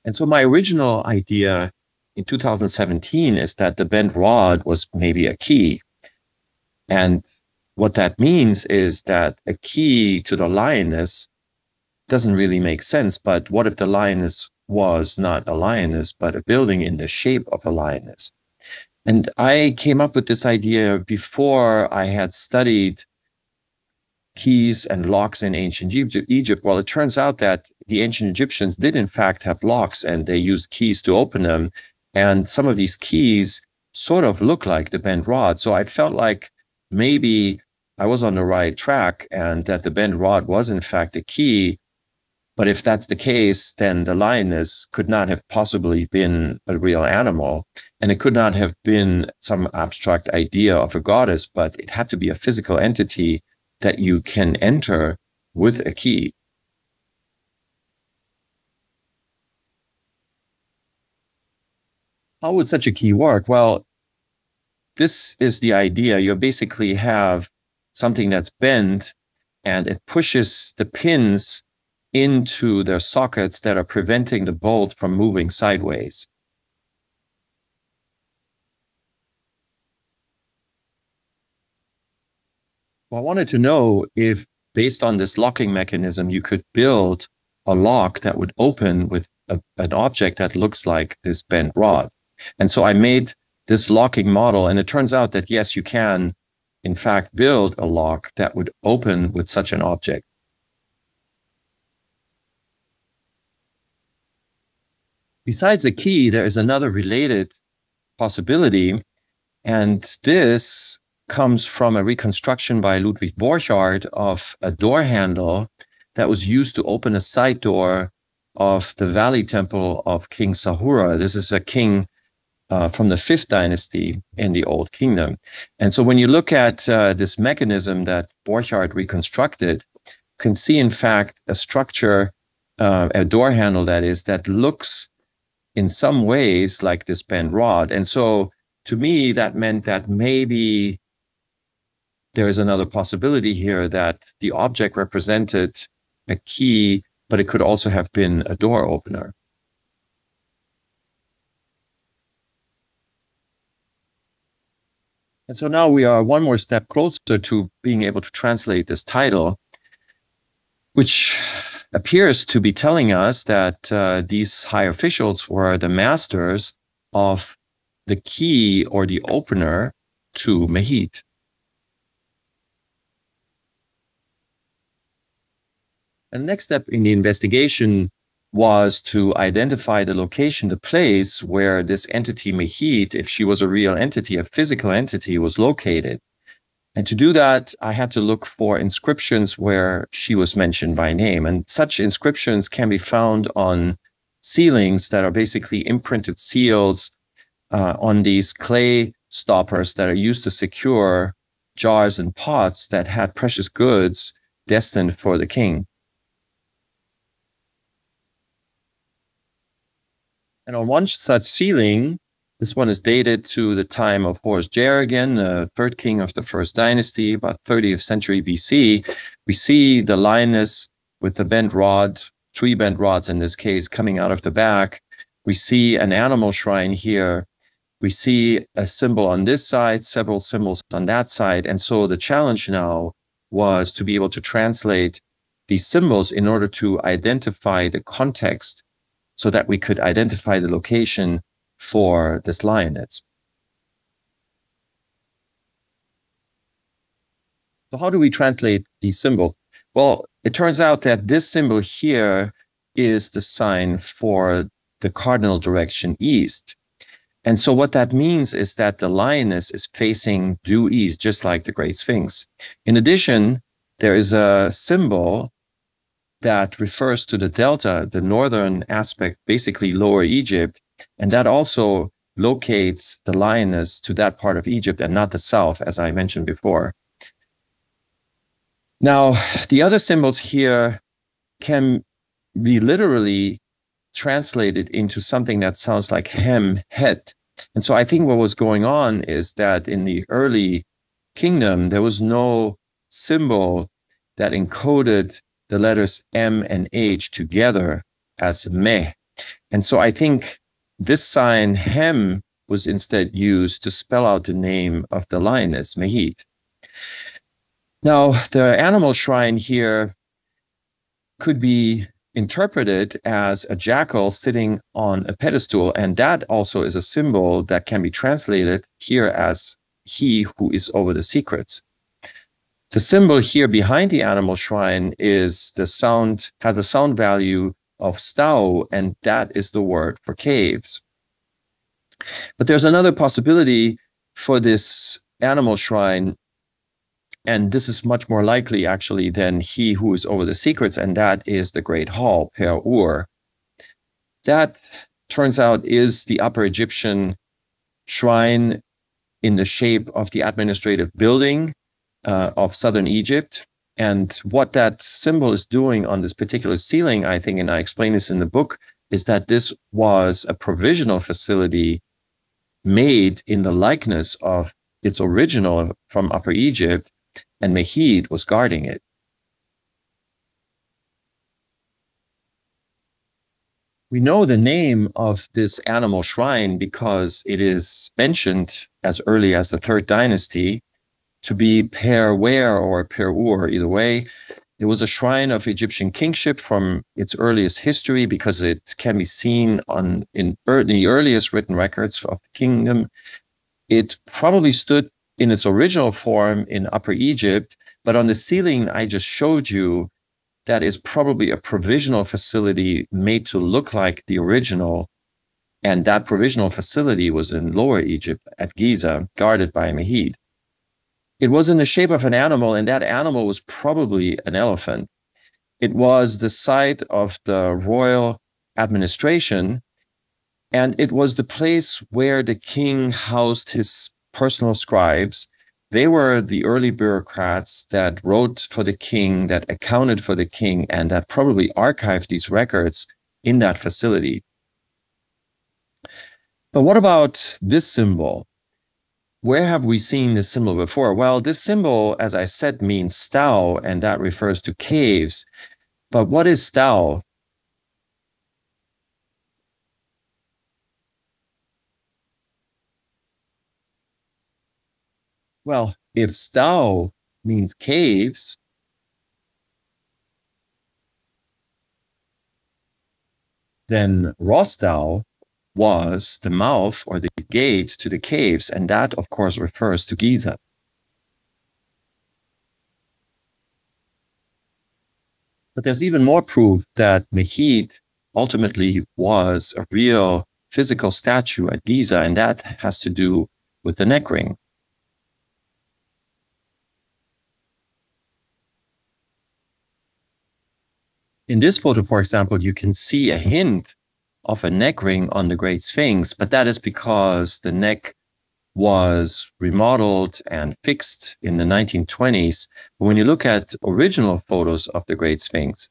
And so my original idea in 2017 is that the bent rod was maybe a key. And what that means is that a key to the lioness doesn't really make sense. But what if the lioness was not a lioness, but a building in the shape of a lioness? And I came up with this idea before I had studied keys and locks in ancient Egypt. Well, it turns out that the ancient Egyptians did in fact have locks, and they used keys to open them. And some of these keys sort of look like the bent rod. So I felt like maybe I was on the right track and that the bent rod was in fact a key. But if that's the case, then the lioness could not have possibly been a real animal, and it could not have been some abstract idea of a goddess, but it had to be a physical entity that you can enter with a key. How would such a key work? Well, this is the idea. You basically have something that's bent, and it pushes the pins into their sockets that are preventing the bolt from moving sideways. Well, I wanted to know if, based on this locking mechanism, you could build a lock that would open with an object that looks like this bent rod. And so I made this locking model, and it turns out that yes, you can, in fact, build a lock that would open with such an object. Besides a key, there is another related possibility, and this comes from a reconstruction by Ludwig Borchardt of a door handle that was used to open a side door of the Valley Temple of King Sahura. This is a king from the 5th dynasty in the Old Kingdom. And so when you look at this mechanism that Borchardt reconstructed, you can see, in fact, a structure, a door handle that is, that looks in some ways like this bent rod. And so to me, that meant that maybe there is another possibility here, that the object represented a key, but it could also have been a door opener. And so now we are one more step closer to being able to translate this title, which appears to be telling us that these high officials were the masters of the key or the opener to Mehit. And the next step in the investigation was to identify the location, the place where this entity Mehit, if she was a real entity, a physical entity, was located. And to do that, I had to look for inscriptions where she was mentioned by name. And such inscriptions can be found on sealings that are basically imprinted seals on these clay stoppers that are used to secure jars and pots that had precious goods destined for the king. And on one such sealing, this one is dated to the time of Horus Jaregin, the 3rd king of the 1st dynasty, about 30th century BC. We see the lioness with the bent rod, 3 bent rods in this case, coming out of the back. We see an animal shrine here. We see a symbol on this side, several symbols on that side. And so the challenge now was to be able to translate these symbols in order to identify the context so that we could identify the location for this lioness. So how do we translate these symbols? Well, it turns out that this symbol here is the sign for the cardinal direction east. And so what that means is that the lioness is facing due east, just like the Great Sphinx. In addition, there is a symbol that refers to the delta, the northern aspect, basically Lower Egypt, and that also locates the lioness to that part of Egypt and not the south, as I mentioned before. Now, the other symbols here can be literally translated into something that sounds like Hem, Het. And so I think what was going on is that in the early kingdom, there was no symbol that encoded the letters M and H together as Meh. And so I think this sign, Hem, was instead used to spell out the name of the lioness, Mehit. Now, the animal shrine here could be interpreted as a jackal sitting on a pedestal, and that also is a symbol that can be translated here as he who is over the secrets. The symbol here behind the animal shrine is the sound, has a sound value of stau, and that is the word for caves. But there's another possibility for this animal shrine, and this is much more likely actually than he who is over the secrets, and that is the Great Hall, Per Ur. That turns out is the Upper Egyptian shrine in the shape of the administrative building of southern Egypt. And what that symbol is doing on this particular ceiling, I think, and I explain this in the book, is that this was a provisional facility made in the likeness of its original from Upper Egypt, and Mehit was guarding it. We know the name of this animal shrine because it is mentioned as early as the 3rd dynasty to be Per Wer or Per Ur, either way. It was a shrine of Egyptian kingship from its earliest history because it can be seen in the earliest written records of the kingdom. It probably stood in its original form in Upper Egypt, but on the ceiling I just showed you, that is probably a provisional facility made to look like the original, and that provisional facility was in Lower Egypt at Giza, guarded by Mehit. It was in the shape of an animal, and that animal was probably an elephant. It was the site of the royal administration, and it was the place where the king housed his personal scribes. They were the early bureaucrats that wrote for the king, that accounted for the king, and that probably archived these records in that facility. But what about this symbol? Where have we seen this symbol before? Well, this symbol, as I said, means stau, and that refers to caves. But what is stau? Well, if stau means caves, then Rostau was the mouth or the gate to the caves, and that, of course, refers to Giza. But there's even more proof that Mehit ultimately was a real physical statue at Giza, and that has to do with the neck ring. In this photo, for example, you can see a hint of a neck ring on the Great Sphinx, but that is because the neck was remodeled and fixed in the 1920s. But when you look at original photos of the Great Sphinx,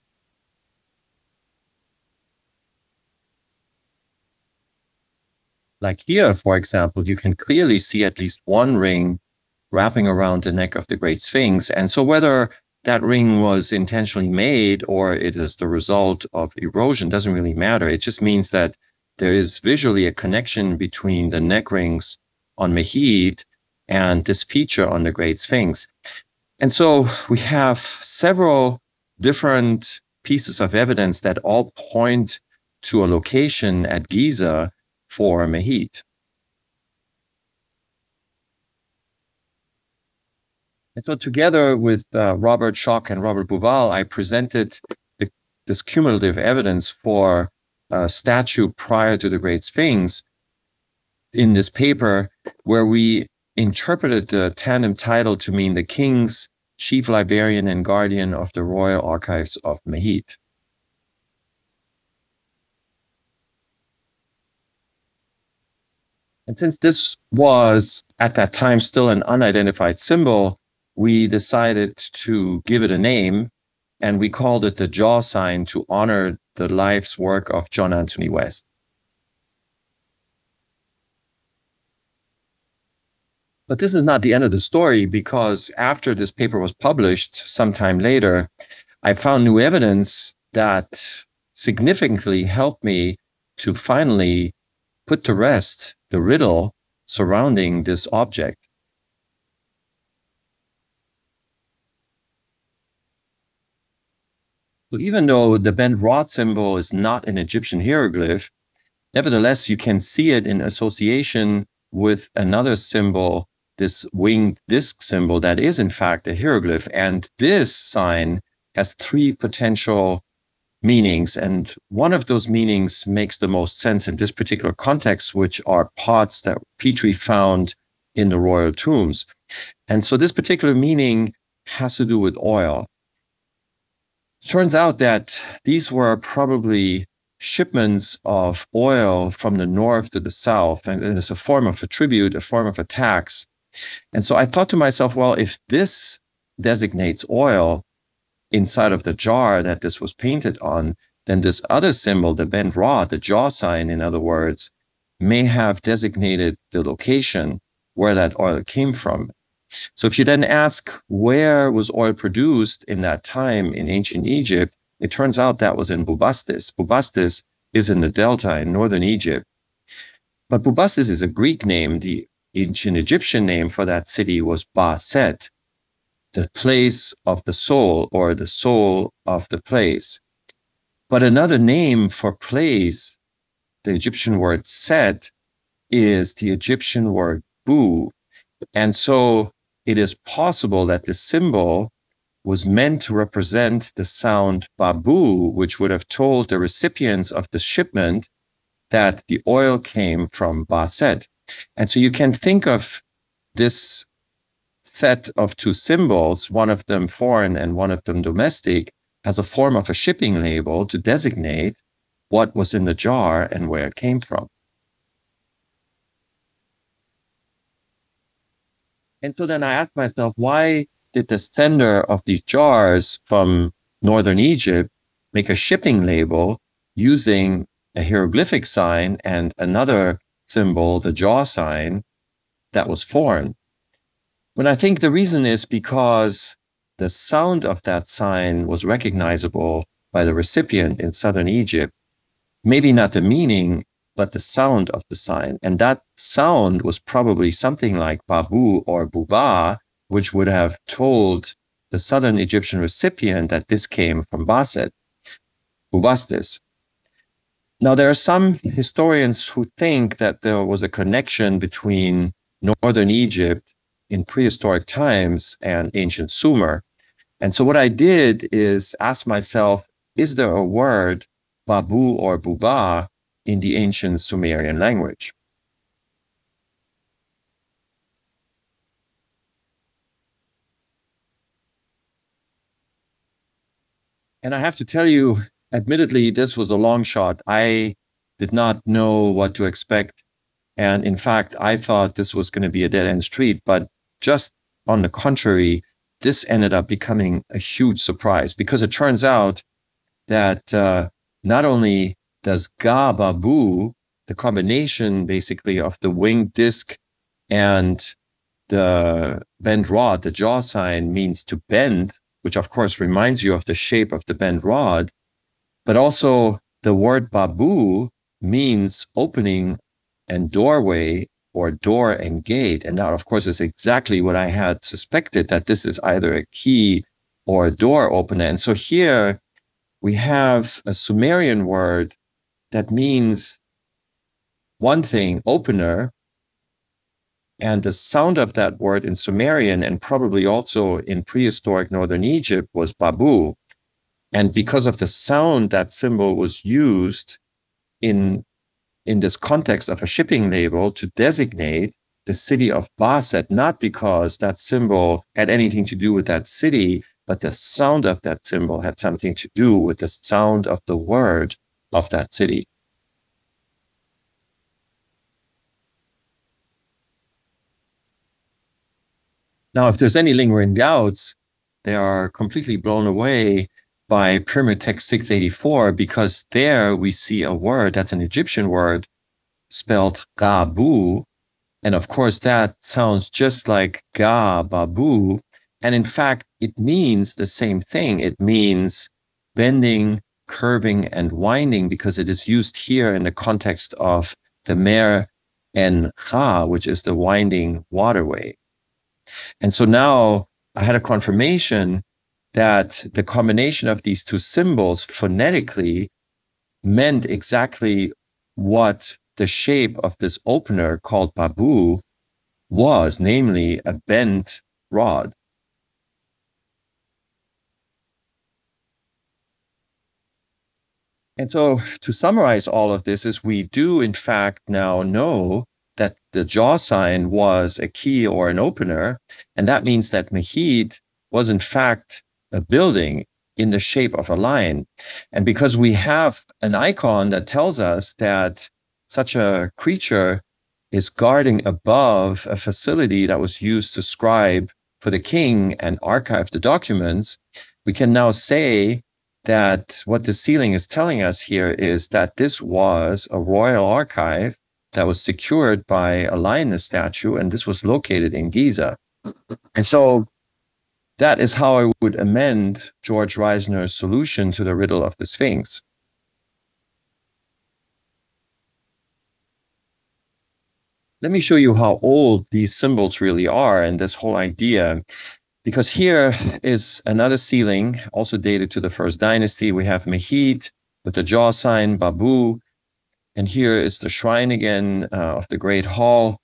like here, for example, you can clearly see at least one ring wrapping around the neck of the Great Sphinx. And so whether that ring was intentionally made or it is the result of erosion doesn't really matter. It just means that there is visually a connection between the neck rings on Mehit and this feature on the Great Sphinx. And so we have several different pieces of evidence that all point to a location at Giza for Mehit. And so together with Robert Schoch and Robert Bouval, I presented this cumulative evidence for a statue prior to the Great Sphinx in this paper, where we interpreted the tandem title to mean the king's chief librarian and guardian of the royal archives of Mehit. And since this was at that time still an unidentified symbol, we decided to give it a name, and we called it the jaw sign to honor the life's work of John Anthony West. But this is not the end of the story, because after this paper was published sometime later, I found new evidence that significantly helped me to finally put to rest the riddle surrounding this object. So even though the bent rod symbol is not an Egyptian hieroglyph, nevertheless, you can see it in association with another symbol, this winged disc symbol that is in fact a hieroglyph. And this sign has three potential meanings. And one of those meanings makes the most sense in this particular context, which are pots that Petrie found in the royal tombs. And so this particular meaning has to do with oil. Turns out that these were probably shipments of oil from the north to the south, and it's a form of a tribute, a form of a tax. And so I thought to myself, well, if this designates oil inside of the jar that this was painted on, then this other symbol, the bent rod, the jaw sign, in other words, may have designated the location where that oil came from. So if you then ask where was oil produced in that time in ancient Egypt, it turns out that was in Bubastis. Bubastis is in the delta in northern Egypt. But Bubastis is a Greek name. The ancient Egyptian name for that city was Ba-Set, the place of the soul, or the soul of the place. But another name for place, the Egyptian word Set, is the Egyptian word Bu. And so it is possible that the symbol was meant to represent the sound babu, which would have told the recipients of the shipment that the oil came from Ba-Set. And so you can think of this set of two symbols, one of them foreign and one of them domestic, as a form of a shipping label to designate what was in the jar and where it came from. And so then I asked myself, why did the sender of these jars from northern Egypt make a shipping label using a hieroglyphic sign and another symbol, the jaw sign, that was foreign? Well, I think the reason is because the sound of that sign was recognizable by the recipient in southern Egypt. Maybe not the meaning, but the sound of the sign. And that sound was probably something like babu or buba, which would have told the southern Egyptian recipient that this came from Ba-Set, Bubastis. Now, there are some historians who think that there was a connection between northern Egypt in prehistoric times and ancient Sumer. And so what I did is ask myself, is there a word, babu or buba, in the ancient Sumerian language? And I have to tell you, admittedly, this was a long shot. I did not know what to expect. And in fact, I thought this was going to be a dead-end street. But just on the contrary, this ended up becoming a huge surprise, because it turns out that not only does Ga Babu, the combination basically of the winged disc and the bent rod, the jaw sign, means to bend, which of course reminds you of the shape of the bent rod, but also the word Babu means opening and doorway, or door and gate. And that, of course, is exactly what I had suspected, that this is either a key or a door opener. And so here we have a Sumerian word that means one thing, opener, and the sound of that word in Sumerian, and probably also in prehistoric northern Egypt, was babu. And because of the sound, that symbol was used in this context of a shipping label to designate the city of Ba-Set, not because that symbol had anything to do with that city, but the sound of that symbol had something to do with the sound of the word of that city. Now, if there's any lingering doubts, they are completely blown away by Pyramid Text 684, because there we see a word that's an Egyptian word spelled Gabu. And of course, that sounds just like Ga Babu. And in fact, it means the same thing. It means bending, curving, and winding, because it is used here in the context of the Mer and Ha, which is the winding waterway. And so now I had a confirmation that the combination of these two symbols phonetically meant exactly what the shape of this opener called Babu was, namely a bent rod. And so to summarize all of this is we do in fact now know that the jaw sign was a key or an opener. And that means that Mehit was in fact a building in the shape of a lion. And because we have an icon that tells us that such a creature is guarding above a facility that was used to scribe for the king and archive the documents, we can now say that what the ceiling is telling us here is that this was a royal archive that was secured by a lioness statue, and this was located in Giza. And so that is how I would amend George Reisner's solution to the riddle of the Sphinx. Let me show you how old these symbols really are and this whole idea, because here is another ceiling, also dated to the First Dynasty. We have Mehit with the jaw sign, Babu, and here is the shrine again of the Great Hall.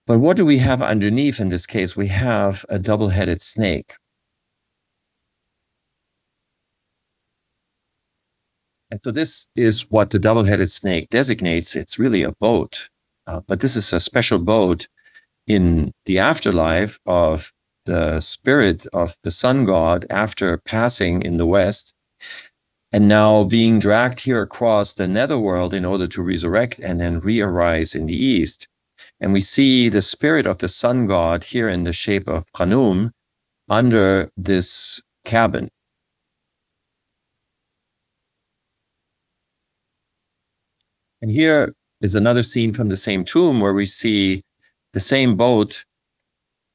But what do we have underneath in this case? We have a double-headed snake. And so this is what the double-headed snake designates. It's really a boat, but this is a special boat in the afterlife of the spirit of the sun god after passing in the west, and now being dragged here across the netherworld in order to resurrect and then re-arise in the east. And we see the spirit of the sun god here in the shape of Khnum under this cabin. And here is another scene from the same tomb where we see the same boat,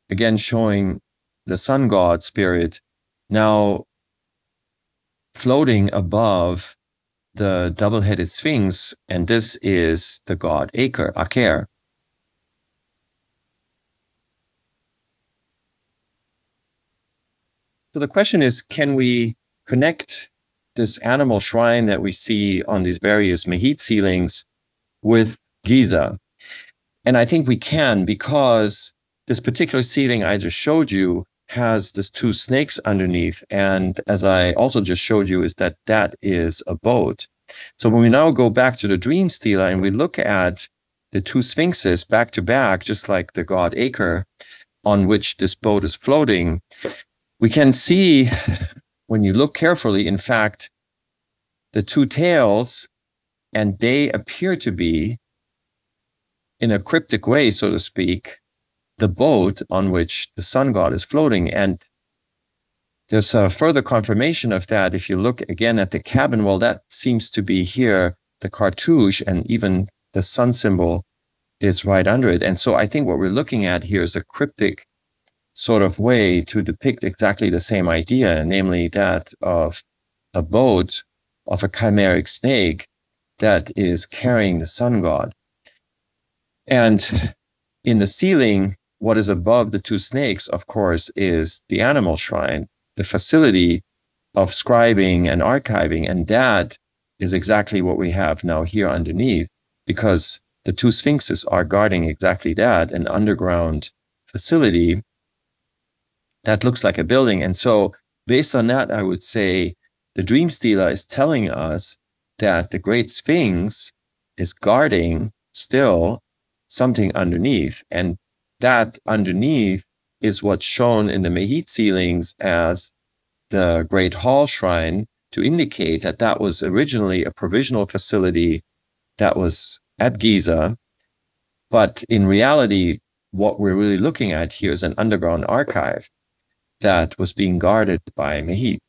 again showing the sun god spirit now floating above the double-headed sphinx, and this is the god Aker. So the question is, can we connect this animal shrine that we see on these various Mehit ceilings with Giza? And I think we can, because this particular ceiling I just showed you has these two snakes underneath. And as I also just showed you, is that that is a boat. So when we now go back to the dream stela and we look at the two sphinxes back to back, just like the god Aker on which this boat is floating, we can see, when you look carefully, in fact, the two tails, and they appear to be, in a cryptic way, so to speak, the boat on which the sun god is floating. And there's a further confirmation of that. If you look again at the cabin, well, that seems to be here, the cartouche, and even the sun symbol is right under it. And so I think what we're looking at here is a cryptic sort of way to depict exactly the same idea, namely that of a boat of a chimeric snake that is carrying the sun god. And in the ceiling, what is above the two snakes, of course, is the animal shrine, the facility of scribing and archiving. And that is exactly what we have now here underneath, because the two sphinxes are guarding exactly that, an underground facility that looks like a building. And so based on that, I would say the dream stela is telling us that the Great Sphinx is guarding still something underneath. And that underneath is what's shown in the Mehit ceilings as the Great Hall Shrine, to indicate that that was originally a provisional facility that was at Giza. But in reality, what we're really looking at here is an underground archive that was being guarded by Mehit.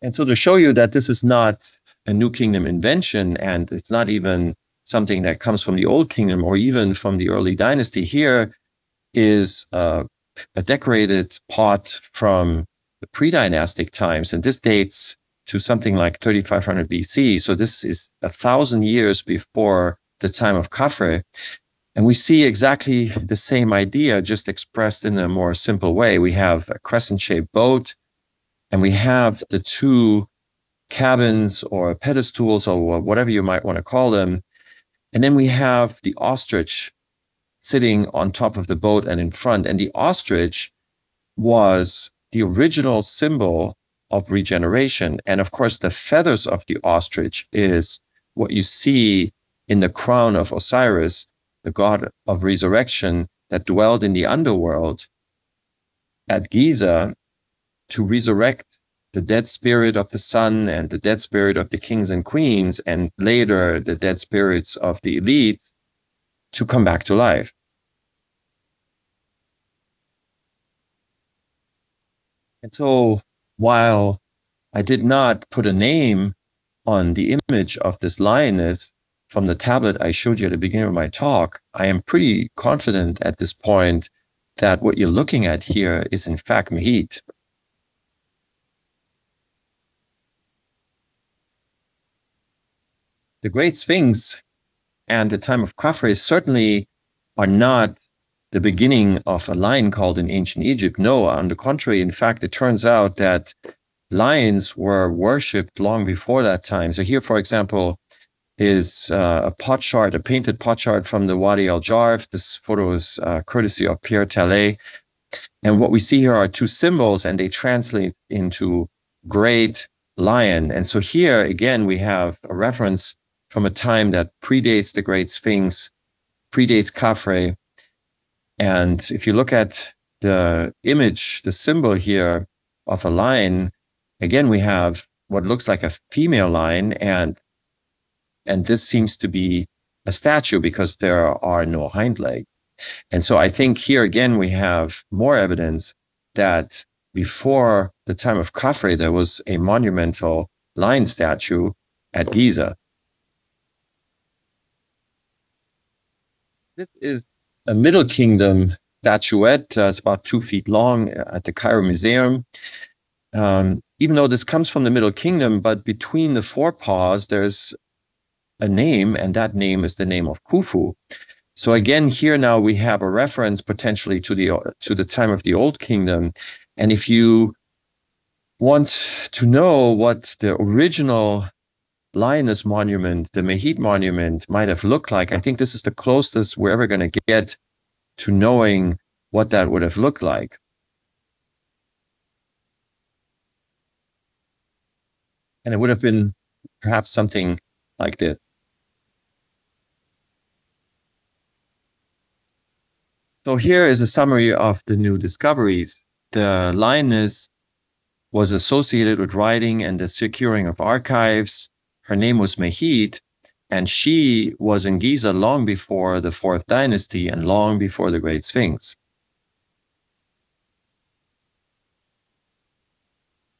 And so to show you that this is not a New Kingdom invention, and it's not even something that comes from the Old Kingdom or even from the early dynasty, here is a decorated pot from the pre-dynastic times. And this dates to something like 3500 BC. So this is 1,000 years before the time of Khafre. And we see exactly the same idea, just expressed in a more simple way. We have a crescent-shaped boat, and we have the two cabins or pedestals or whatever you might want to call them. And then we have the ostrich sitting on top of the boat and in front. And the ostrich was the original symbol of regeneration. And of course, the feathers of the ostrich is what you see in the crown of Osiris, the god of resurrection that dwelled in the underworld at Giza to resurrect the dead spirit of the sun and the dead spirit of the kings and queens, and later the dead spirits of the elite to come back to life. And so while I did not put a name on the image of this lioness from the tablet I showed you at the beginning of my talk, I am pretty confident at this point that what you're looking at here is in fact Mehit. The Great Sphinx and the time of Khafre certainly are not the beginning of a lion cult in ancient Egypt. No, on the contrary, in fact, it turns out that lions were worshipped long before that time. So here, for example, is a potsherd, a painted potsherd from the Wadi al-Jarf. This photo is courtesy of Pierre Tallet. And what we see here are two symbols, and they translate into great lion. And so here, again, we have a reference from a time that predates the Great Sphinx, predates Khafre. And if you look at the image, the symbol here of a lion, again, we have what looks like a female lion, and this seems to be a statue because there are no hind legs. And so I think here again, we have more evidence that before the time of Khafre, there was a monumental lion statue at Giza. This is a Middle Kingdom statuette. It's about 2 feet long at the Cairo Museum. Even though this comes from the Middle Kingdom, but between the forepaws, there's a name, and that name is the name of Khufu. So again, here now we have a reference potentially to the time of the Old Kingdom. And if you want to know what the original lioness monument, the Mehit monument, might have looked like, I think this is the closest we're ever going to get to knowing what that would have looked like. And it would have been perhaps something like this. So here is a summary of the new discoveries. The lioness was associated with writing and the securing of archives. Her name was Mehit, and she was in Giza long before the 4th dynasty and long before the Great Sphinx.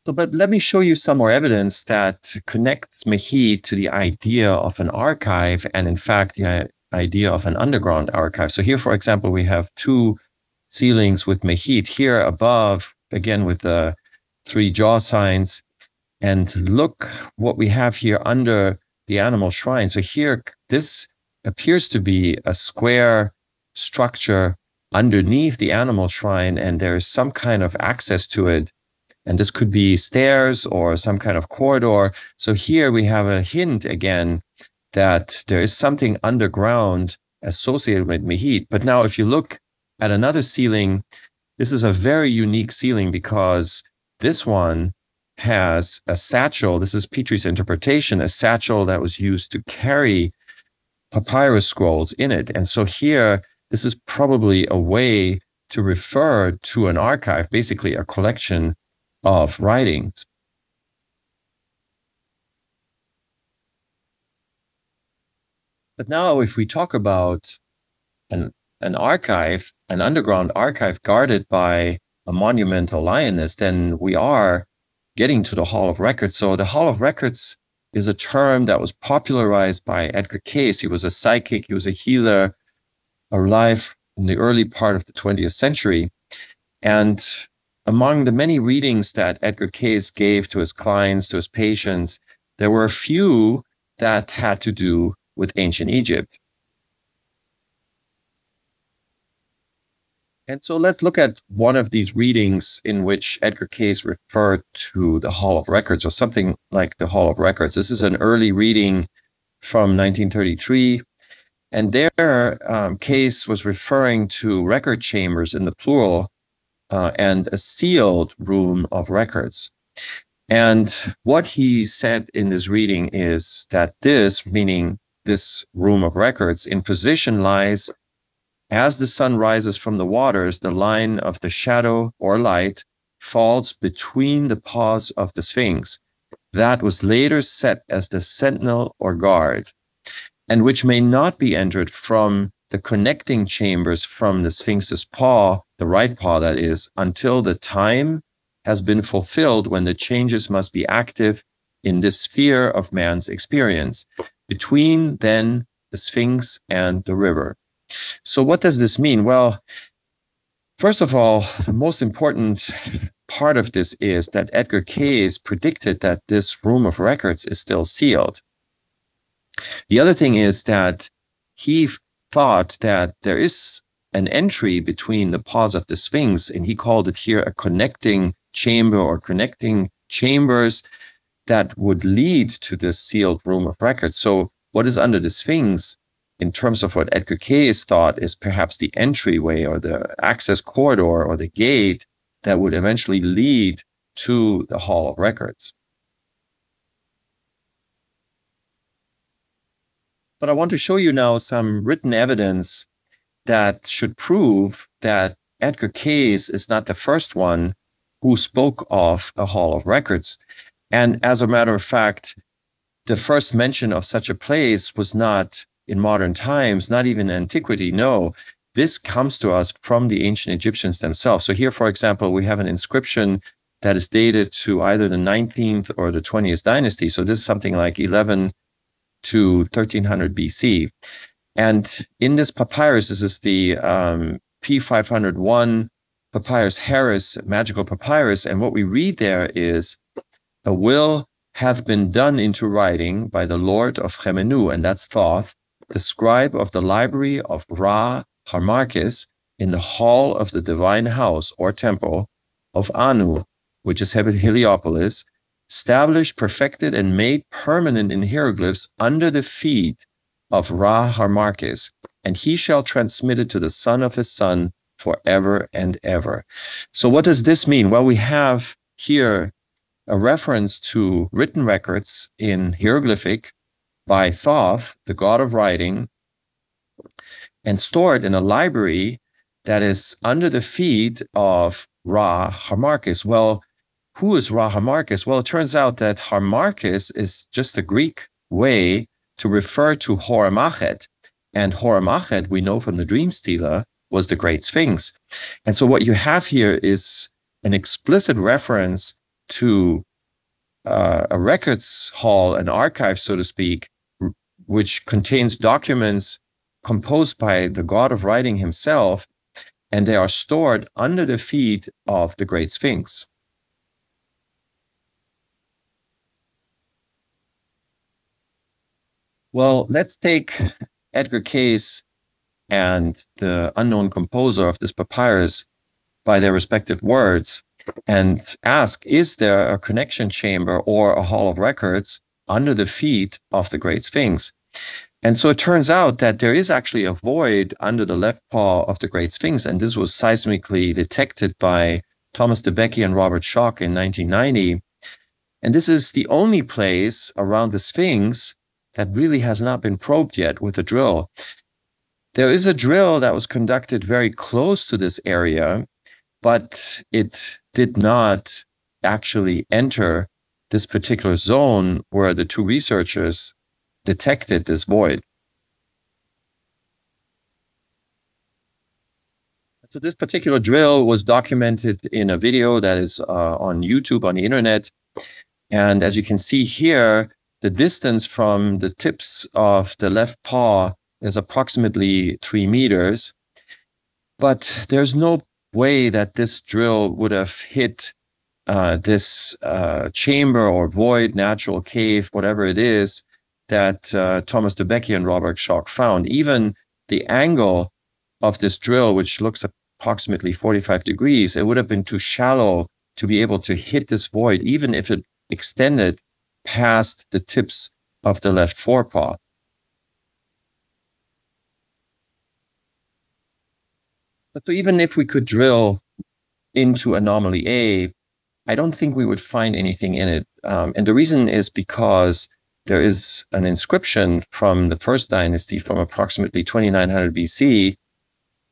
So, but let me show you some more evidence that connects Mehit to the idea of an archive and, in fact, the idea of an underground archive. So here, for example, we have 2 ceilings with Mehit. Here above, again, with the 3 jaw signs. And look what we have here under the animal shrine. So here, this appears to be a square structure underneath the animal shrine, and there's some kind of access to it. And this could be stairs or some kind of corridor. So here we have a hint again that there is something underground associated with Mehit. But now if you look at another ceiling, this is a very unique ceiling because this one has a satchel. This is Petrie's interpretation, a satchel that was used to carry papyrus scrolls in it. And so here, this is probably a way to refer to an archive, basically a collection of writings. But now if we talk about an archive, an underground archive guarded by a monumental lioness, then we are getting to the Hall of Records. So the Hall of Records is a term that was popularized by Edgar Cayce. He was a psychic, he was a healer, alive in the early part of the 20th century. And among the many readings that Edgar Cayce gave to his clients, to his patients, there were a few that had to do with ancient Egypt. And so let's look at one of these readings in which Edgar Cayce referred to the Hall of Records, or something like the Hall of Records. This is an early reading from 1933. And there, Cayce was referring to record chambers in the plural and a sealed room of records. And what he said in this reading is that this, meaning this room of records, in position lies as the sun rises from the waters, the line of the shadow or light falls between the paws of the Sphinx. That was later set as the sentinel or guard, and which may not be entered from the connecting chambers from the Sphinx's paw, the right paw that is, until the time has been fulfilled when the changes must be active in this sphere of man's experience, between then the Sphinx and the river. So what does this mean? Well, first of all, the most important part of this is that Edgar Cayce predicted that this room of records is still sealed. The other thing is that he thought that there is an entry between the paws of the Sphinx, and he called it here a connecting chamber or connecting chambers that would lead to this sealed room of records. So what is under the Sphinx, in terms of what Edgar Cayce thought, is perhaps the entryway or the access corridor or the gate that would eventually lead to the Hall of Records. But I want to show you now some written evidence that should prove that Edgar Cayce is not the first one who spoke of a Hall of Records. And as a matter of fact, the first mention of such a place was not in modern times, not even antiquity. No, this comes to us from the ancient Egyptians themselves. So here, for example, we have an inscription that is dated to either the 19th or the 20th dynasty. So this is something like 11 to 1300 BC. And in this papyrus, this is the P501 Papyrus Harris, magical papyrus. And what we read there is, a will hath been done into writing by the Lord of Chemenu, and that's Thoth, the scribe of the library of Ra Harmarchis, in the hall of the divine house or temple of Anu, which is Heliopolis, established, perfected, and made permanent in hieroglyphs under the feet of Ra Harmarchis, and he shall transmit it to the son of his son forever and ever. So what does this mean? Well, we have here a reference to written records in hieroglyphic by Thoth, the god of writing, and stored in a library that is under the feet of Ra Harmarchis. Well, who is Ra Harmarchis? Well, it turns out that Harmarchis is just a Greek way to refer to Horamachet. And Horamachet, we know from the Dream Stealer, was the Great Sphinx. And so what you have here is an explicit reference to a records hall, an archive, so to speak, which contains documents composed by the god of writing himself, and they are stored under the feet of the Great Sphinx. Well, let's take Edgar Cayce and the unknown composer of this papyrus by their respective words and ask, is there a connection chamber or a hall of records under the feet of the Great Sphinx? And so it turns out that there is actually a void under the left paw of the Great Sphinx, and this was seismically detected by Thomas DeBecke and Robert Schoch in 1990. And this is the only place around the Sphinx that really has not been probed yet with a drill. There is a drill that was conducted very close to this area, but it did not actually enter this particular zone where the two researchers detected this void. So this particular drill was documented in a video that is on YouTube, on the internet. And as you can see here, the distance from the tips of the left paw is approximately 3 meters, but there's no way that this drill would have hit this chamber or void, natural cave, whatever it is, that Thomas Debicki and Robert Schoch found. Even the angle of this drill, which looks approximately 45 degrees, it would have been too shallow to be able to hit this void, even if it extended past the tips of the left forepaw. So even if we could drill into anomaly A, I don't think we would find anything in it. And the reason is because there is an inscription from the first dynasty from approximately 2900 BC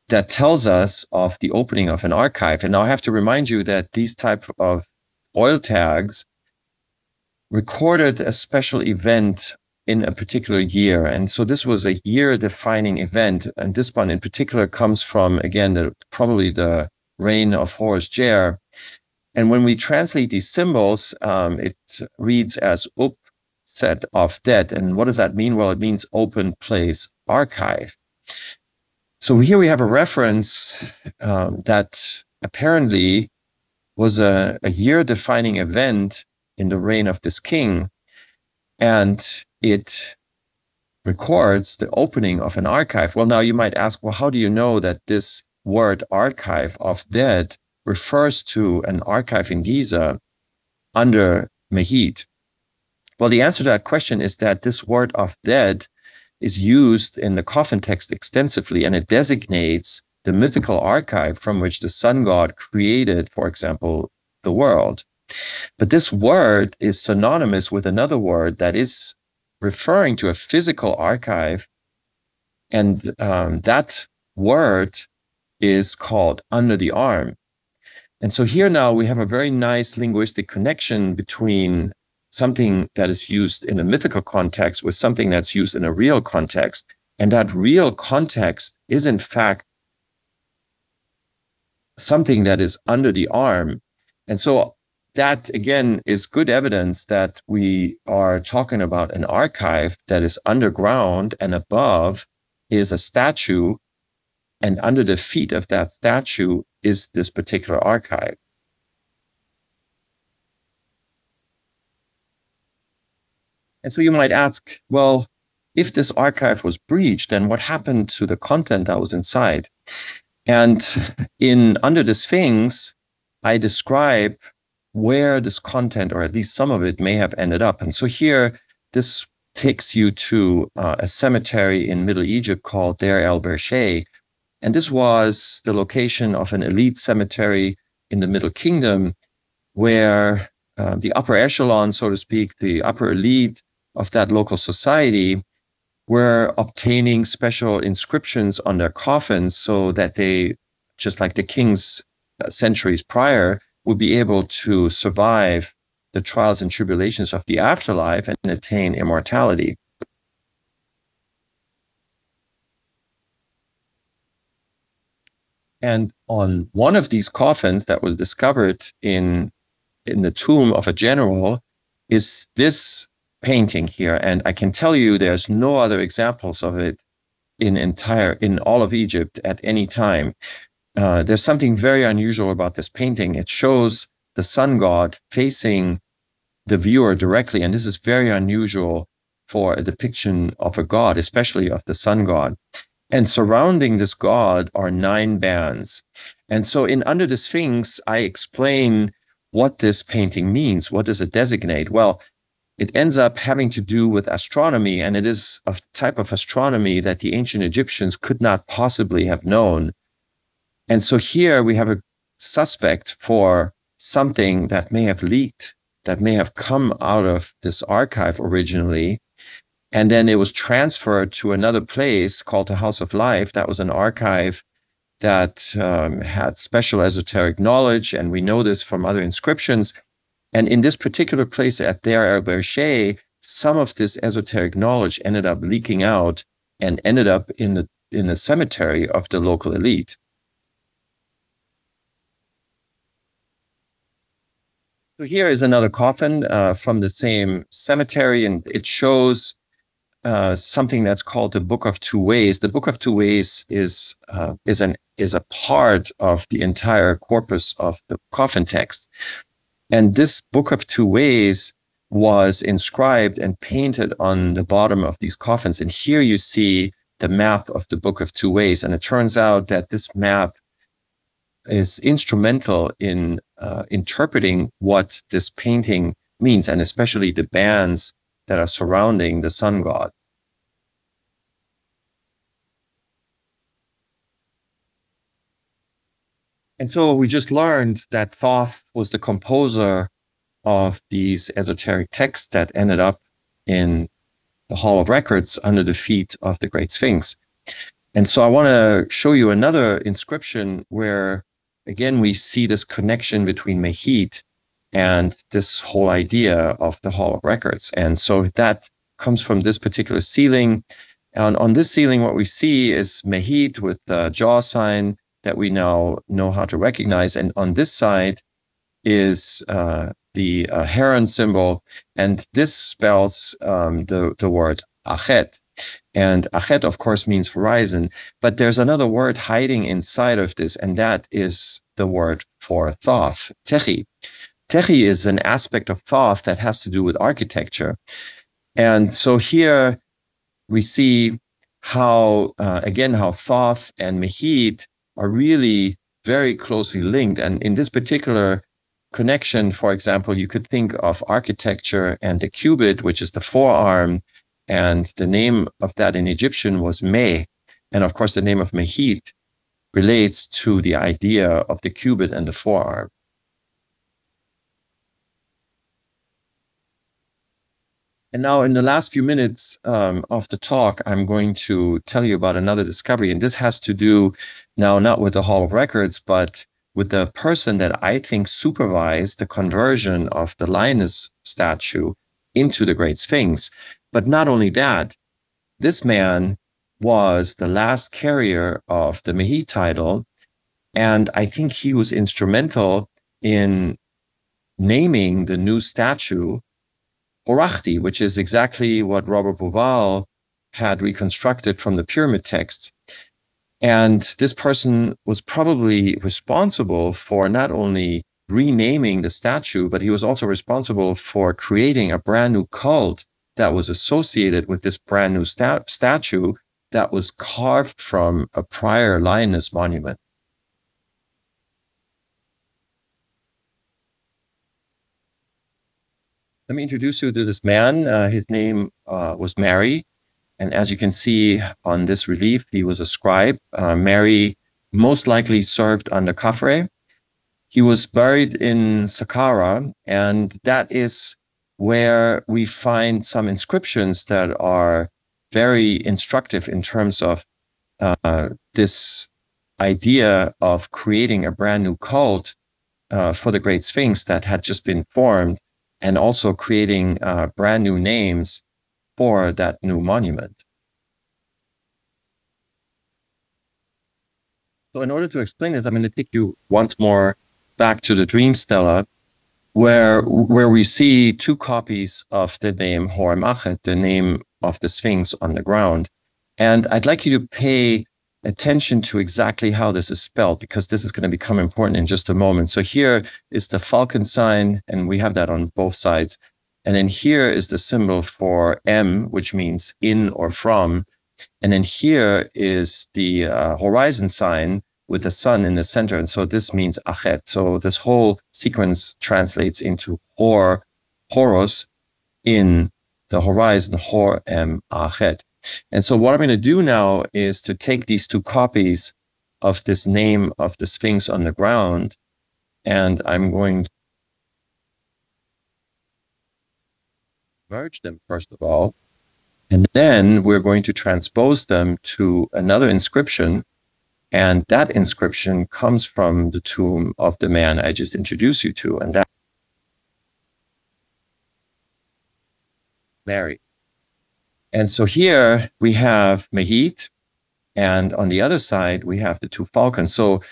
that tells us of the opening of an archive. And now I have to remind you that these type of oil tags recorded a special event in a particular year. And so this was a year-defining event. And this one in particular comes from, again, probably the reign of Horus Jer. And when we translate these symbols, it reads as up set of dead. And what does that mean? Well, it means open place archive. So here we have a reference that apparently was a year-defining event in the reign of this king. And it records the opening of an archive. Well, now you might ask, well, how do you know that this word archive of dead refers to an archive in Giza under Mehid? Well, the answer to that question is that this word of dead is used in the coffin text extensively, and it designates the mythical archive from which the sun god created, for example, the world. But this word is synonymous with another word that is referring to a physical archive, and that word is called under the arm. And so here now we have a very nice linguistic connection between something that is used in a mythical context with something that's used in a real context. And that real context is, in fact, something that is under the arm. And so that, again, is good evidence that we are talking about an archive that is underground, and above is a statue, and under the feet of that statue is this particular archive. And so you might ask, well, if this archive was breached, then what happened to the content that was inside? And Under the Sphinx, I describe where this content, or at least some of it, may have ended up. And so here, this takes you to a cemetery in Middle Egypt called Deir el-Bersheh. And this was the location of an elite cemetery in the Middle Kingdom, where the upper echelon, so to speak, the upper elite of that local society were obtaining special inscriptions on their coffins so that they, just like the kings centuries prior, would be able to survive the trials and tribulations of the afterlife and attain immortality. And on one of these coffins that was discovered in the tomb of a general is this painting here. And I can tell you there's no other examples of it in all of Egypt at any time. There's something very unusual about this painting. It shows the sun god facing the viewer directly. And this is very unusual for a depiction of a god, especially of the sun god. And surrounding this god are 9 bands. And so in Under the Sphinx, I explain what this painting means. What does it designate? Well, it ends up having to do with astronomy, and it is a type of astronomy that the ancient Egyptians could not possibly have known. And so here we have a suspect for something that may have leaked, that may have come out of this archive originally, and then it was transferred to another place called the House of Life. That was an archive that had special esoteric knowledge, and we know this from other inscriptions. And in this particular place at Deir el-Bersheh, some of this esoteric knowledge ended up leaking out and ended up in the cemetery of the local elite. So here is another coffin from the same cemetery, and it shows something that's called the Book of Two Ways. The Book of Two Ways is a part of the entire corpus of the coffin text. And this Book of Two Ways was inscribed and painted on the bottom of these coffins. And here you see the map of the Book of Two Ways. And it turns out that this map is instrumental in interpreting what this painting means, and especially the bands that are surrounding the sun god. And so we just learned that Thoth was the composer of these esoteric texts that ended up in the Hall of Records under the feet of the Great Sphinx. And so I want to show you another inscription where, again, we see this connection between Mehit and this whole idea of the Hall of Records. And so that comes from this particular ceiling. And on this ceiling, what we see is Mehit with the jaw sign that we now know how to recognize. And on this side is the heron symbol. And this spells the word Achet. And Achet, of course, means horizon. But there's another word hiding inside of this, and that is the word for Thoth, Techi. Techi is an aspect of Thoth that has to do with architecture. And so here we see how, again, how Thoth and Mehit are really very closely linked. And in this particular connection, for example, you could think of architecture and the cubit, which is the forearm, and the name of that in Egyptian was Me. And of course, the name of Mehit relates to the idea of the cubit and the forearm. And now in the last few minutes of the talk, I'm going to tell you about another discovery. And this has to do now not with the Hall of Records, but with the person that I think supervised the conversion of the lioness statue into the Great Sphinx. But not only that, this man was the last carrier of the Mehit title. And I think he was instrumental in naming the new statue Orachti, which is exactly what Robert Bauval had reconstructed from the pyramid text. And this person was probably responsible for not only renaming the statue, but he was also responsible for creating a brand new cult that was associated with this brand new statue that was carved from a prior lioness monument. Let me introduce you to this man. His name was Mary. And as you can see on this relief, he was a scribe. Mary most likely served under Khafre. He was buried in Saqqara, and that is where we find some inscriptions that are very instructive in terms of this idea of creating a brand new cult for the Great Sphinx that had just been formed, and also creating brand new names for that new monument. So in order to explain this, I'm going to take you once more back to the Dream Stela, where we see two copies of the name Hor Machet, the name of the Sphinx on the ground. And I'd like you to pay attention to exactly how this is spelled, because this is going to become important in just a moment. So here is the falcon sign, and we have that on both sides. And then here is the symbol for M, which means in or from. And then here is the horizon sign with the sun in the center. And so this means Achet. So this whole sequence translates into Horos, in the horizon, Hor M Achet. And so what I'm going to do now is to take these two copies of this name of the Sphinx on the ground, and I'm going to merge them first of all, and then we're going to transpose them to another inscription, and that inscription comes from the tomb of the man I just introduced you to, and that's Mary. And so here we have Mehit, and on the other side, we have the two falcons. So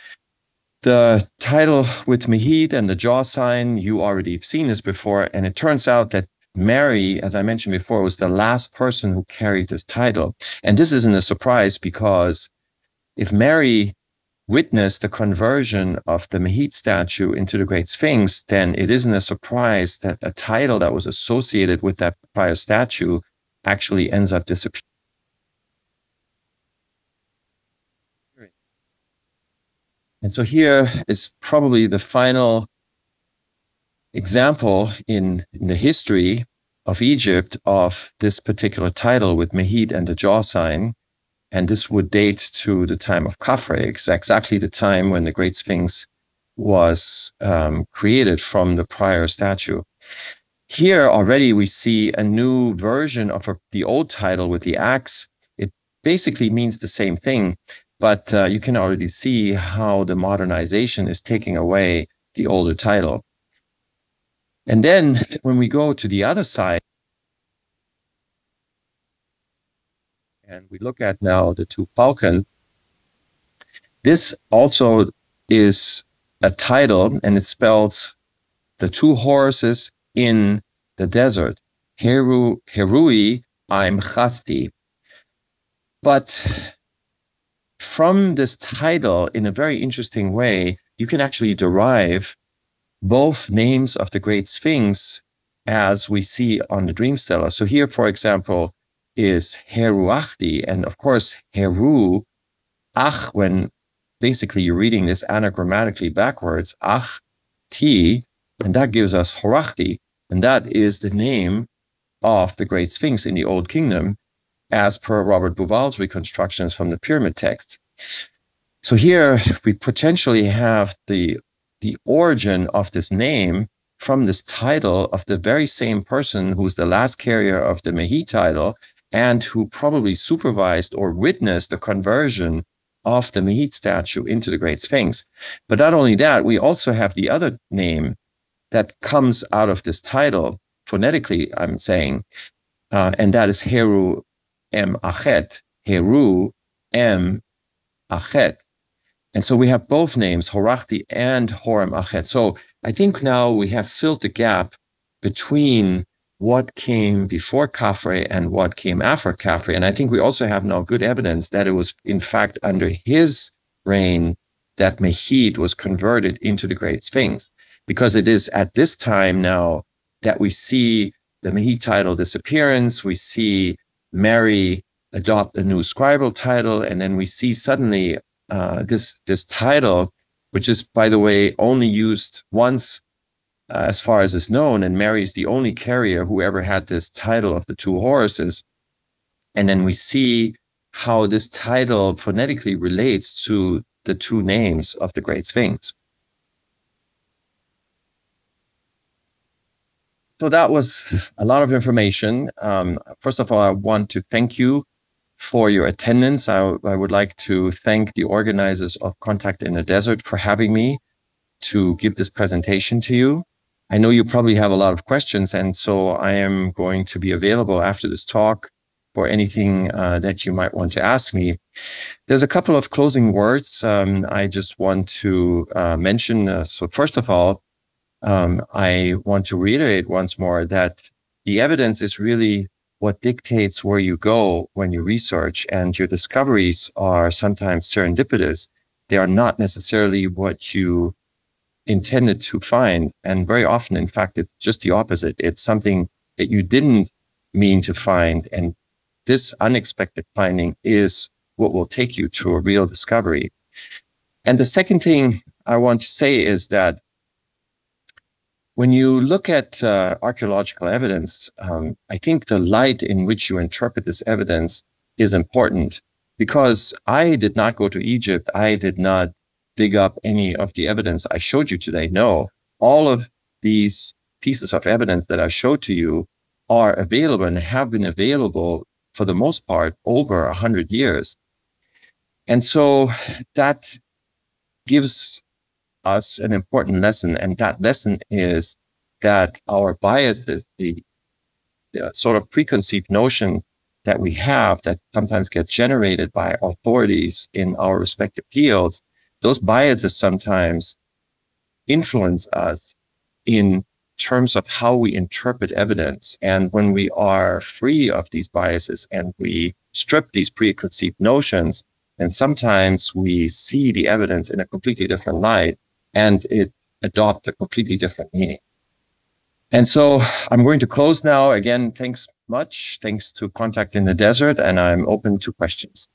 the title with Mehit and the jaw sign, you already have seen this before, and it turns out that Mary, as I mentioned before, was the last person who carried this title. And this isn't a surprise, because if Mary witnessed the conversion of the Mehit statue into the Great Sphinx, then it isn't a surprise that a title that was associated with that prior statue actually ends up disappearing. And so here is probably the final example in the history of Egypt of this particular title with Mehit and the jaw sign. And this would date to the time of Khafre, exactly the time when the Great Sphinx was created from the prior statue. Here already we see a new version of the old title with the axe. It basically means the same thing, but you can already see how the modernization is taking away the older title. And then when we go to the other side, and we look at now the two falcons, this also is a title, and it spells the two horses in the desert, Herui Aim Chasti. But from this title, in a very interesting way, you can actually derive both names of the Great Sphinx as we see on the Dream Stela. So here, for example, is Heruachti, and of course, Heru, Ach, when basically you're reading this anagrammatically backwards, Ach, Ti, and that gives us Horachti, and that is the name of the Great Sphinx in the Old Kingdom, as per Robert Bauval's reconstructions from the pyramid text. So here we potentially have the origin of this name from this title of the very same person who's the last carrier of the Mehit title, and who probably supervised or witnessed the conversion of the Mehit statue into the Great Sphinx. But not only that, we also have the other name that comes out of this title, phonetically, I'm saying, and that is Heru Em Achet, Heru Em Achet. And so we have both names, Horachti and Horem Achet. So I think now we have filled the gap between what came before Khafre and what came after Khafre. And I think we also have now good evidence that it was, in fact, under his reign that Mehit was converted into the Great Sphinx, because it is at this time now that we see the Mehit title disappearance, we see Mary adopt a new scribal title, and then we see suddenly this title, which is, by the way, only used once as far as is known, and Mary is the only carrier who ever had this title of the two horses. And then we see how this title phonetically relates to the two names of the Great Sphinx. So that was a lot of information. First of all, I want to thank you for your attendance. I would like to thank the organizers of Contact in the Desert for having me to give this presentation to you. I know you probably have a lot of questions, and so I am going to be available after this talk for anything that you might want to ask me. There's a couple of closing words I just want to mention. So first of all, I want to reiterate once more that the evidence is really what dictates where you go when you research, and your discoveries are sometimes serendipitous. They are not necessarily what you intended to find. And very often, in fact, it's just the opposite. It's something that you didn't mean to find. And this unexpected finding is what will take you to a real discovery. And the second thing I want to say is that when you look at archaeological evidence, I think the light in which you interpret this evidence is important, because I did not go to Egypt. I did not dig up any of the evidence I showed you today. No, all of these pieces of evidence that I showed to you are available and have been available for the most part over 100 years. And so that gives us an important lesson. And that lesson is that our biases, the sort of preconceived notions that we have that sometimes get generated by authorities in our respective fields, those biases sometimes influence us in terms of how we interpret evidence. And when we are free of these biases and we strip these preconceived notions, and sometimes we see the evidence in a completely different light and it adopts a completely different meaning. And so I'm going to close now. Again, thanks much. Thanks to Contact in the Desert, and I'm open to questions.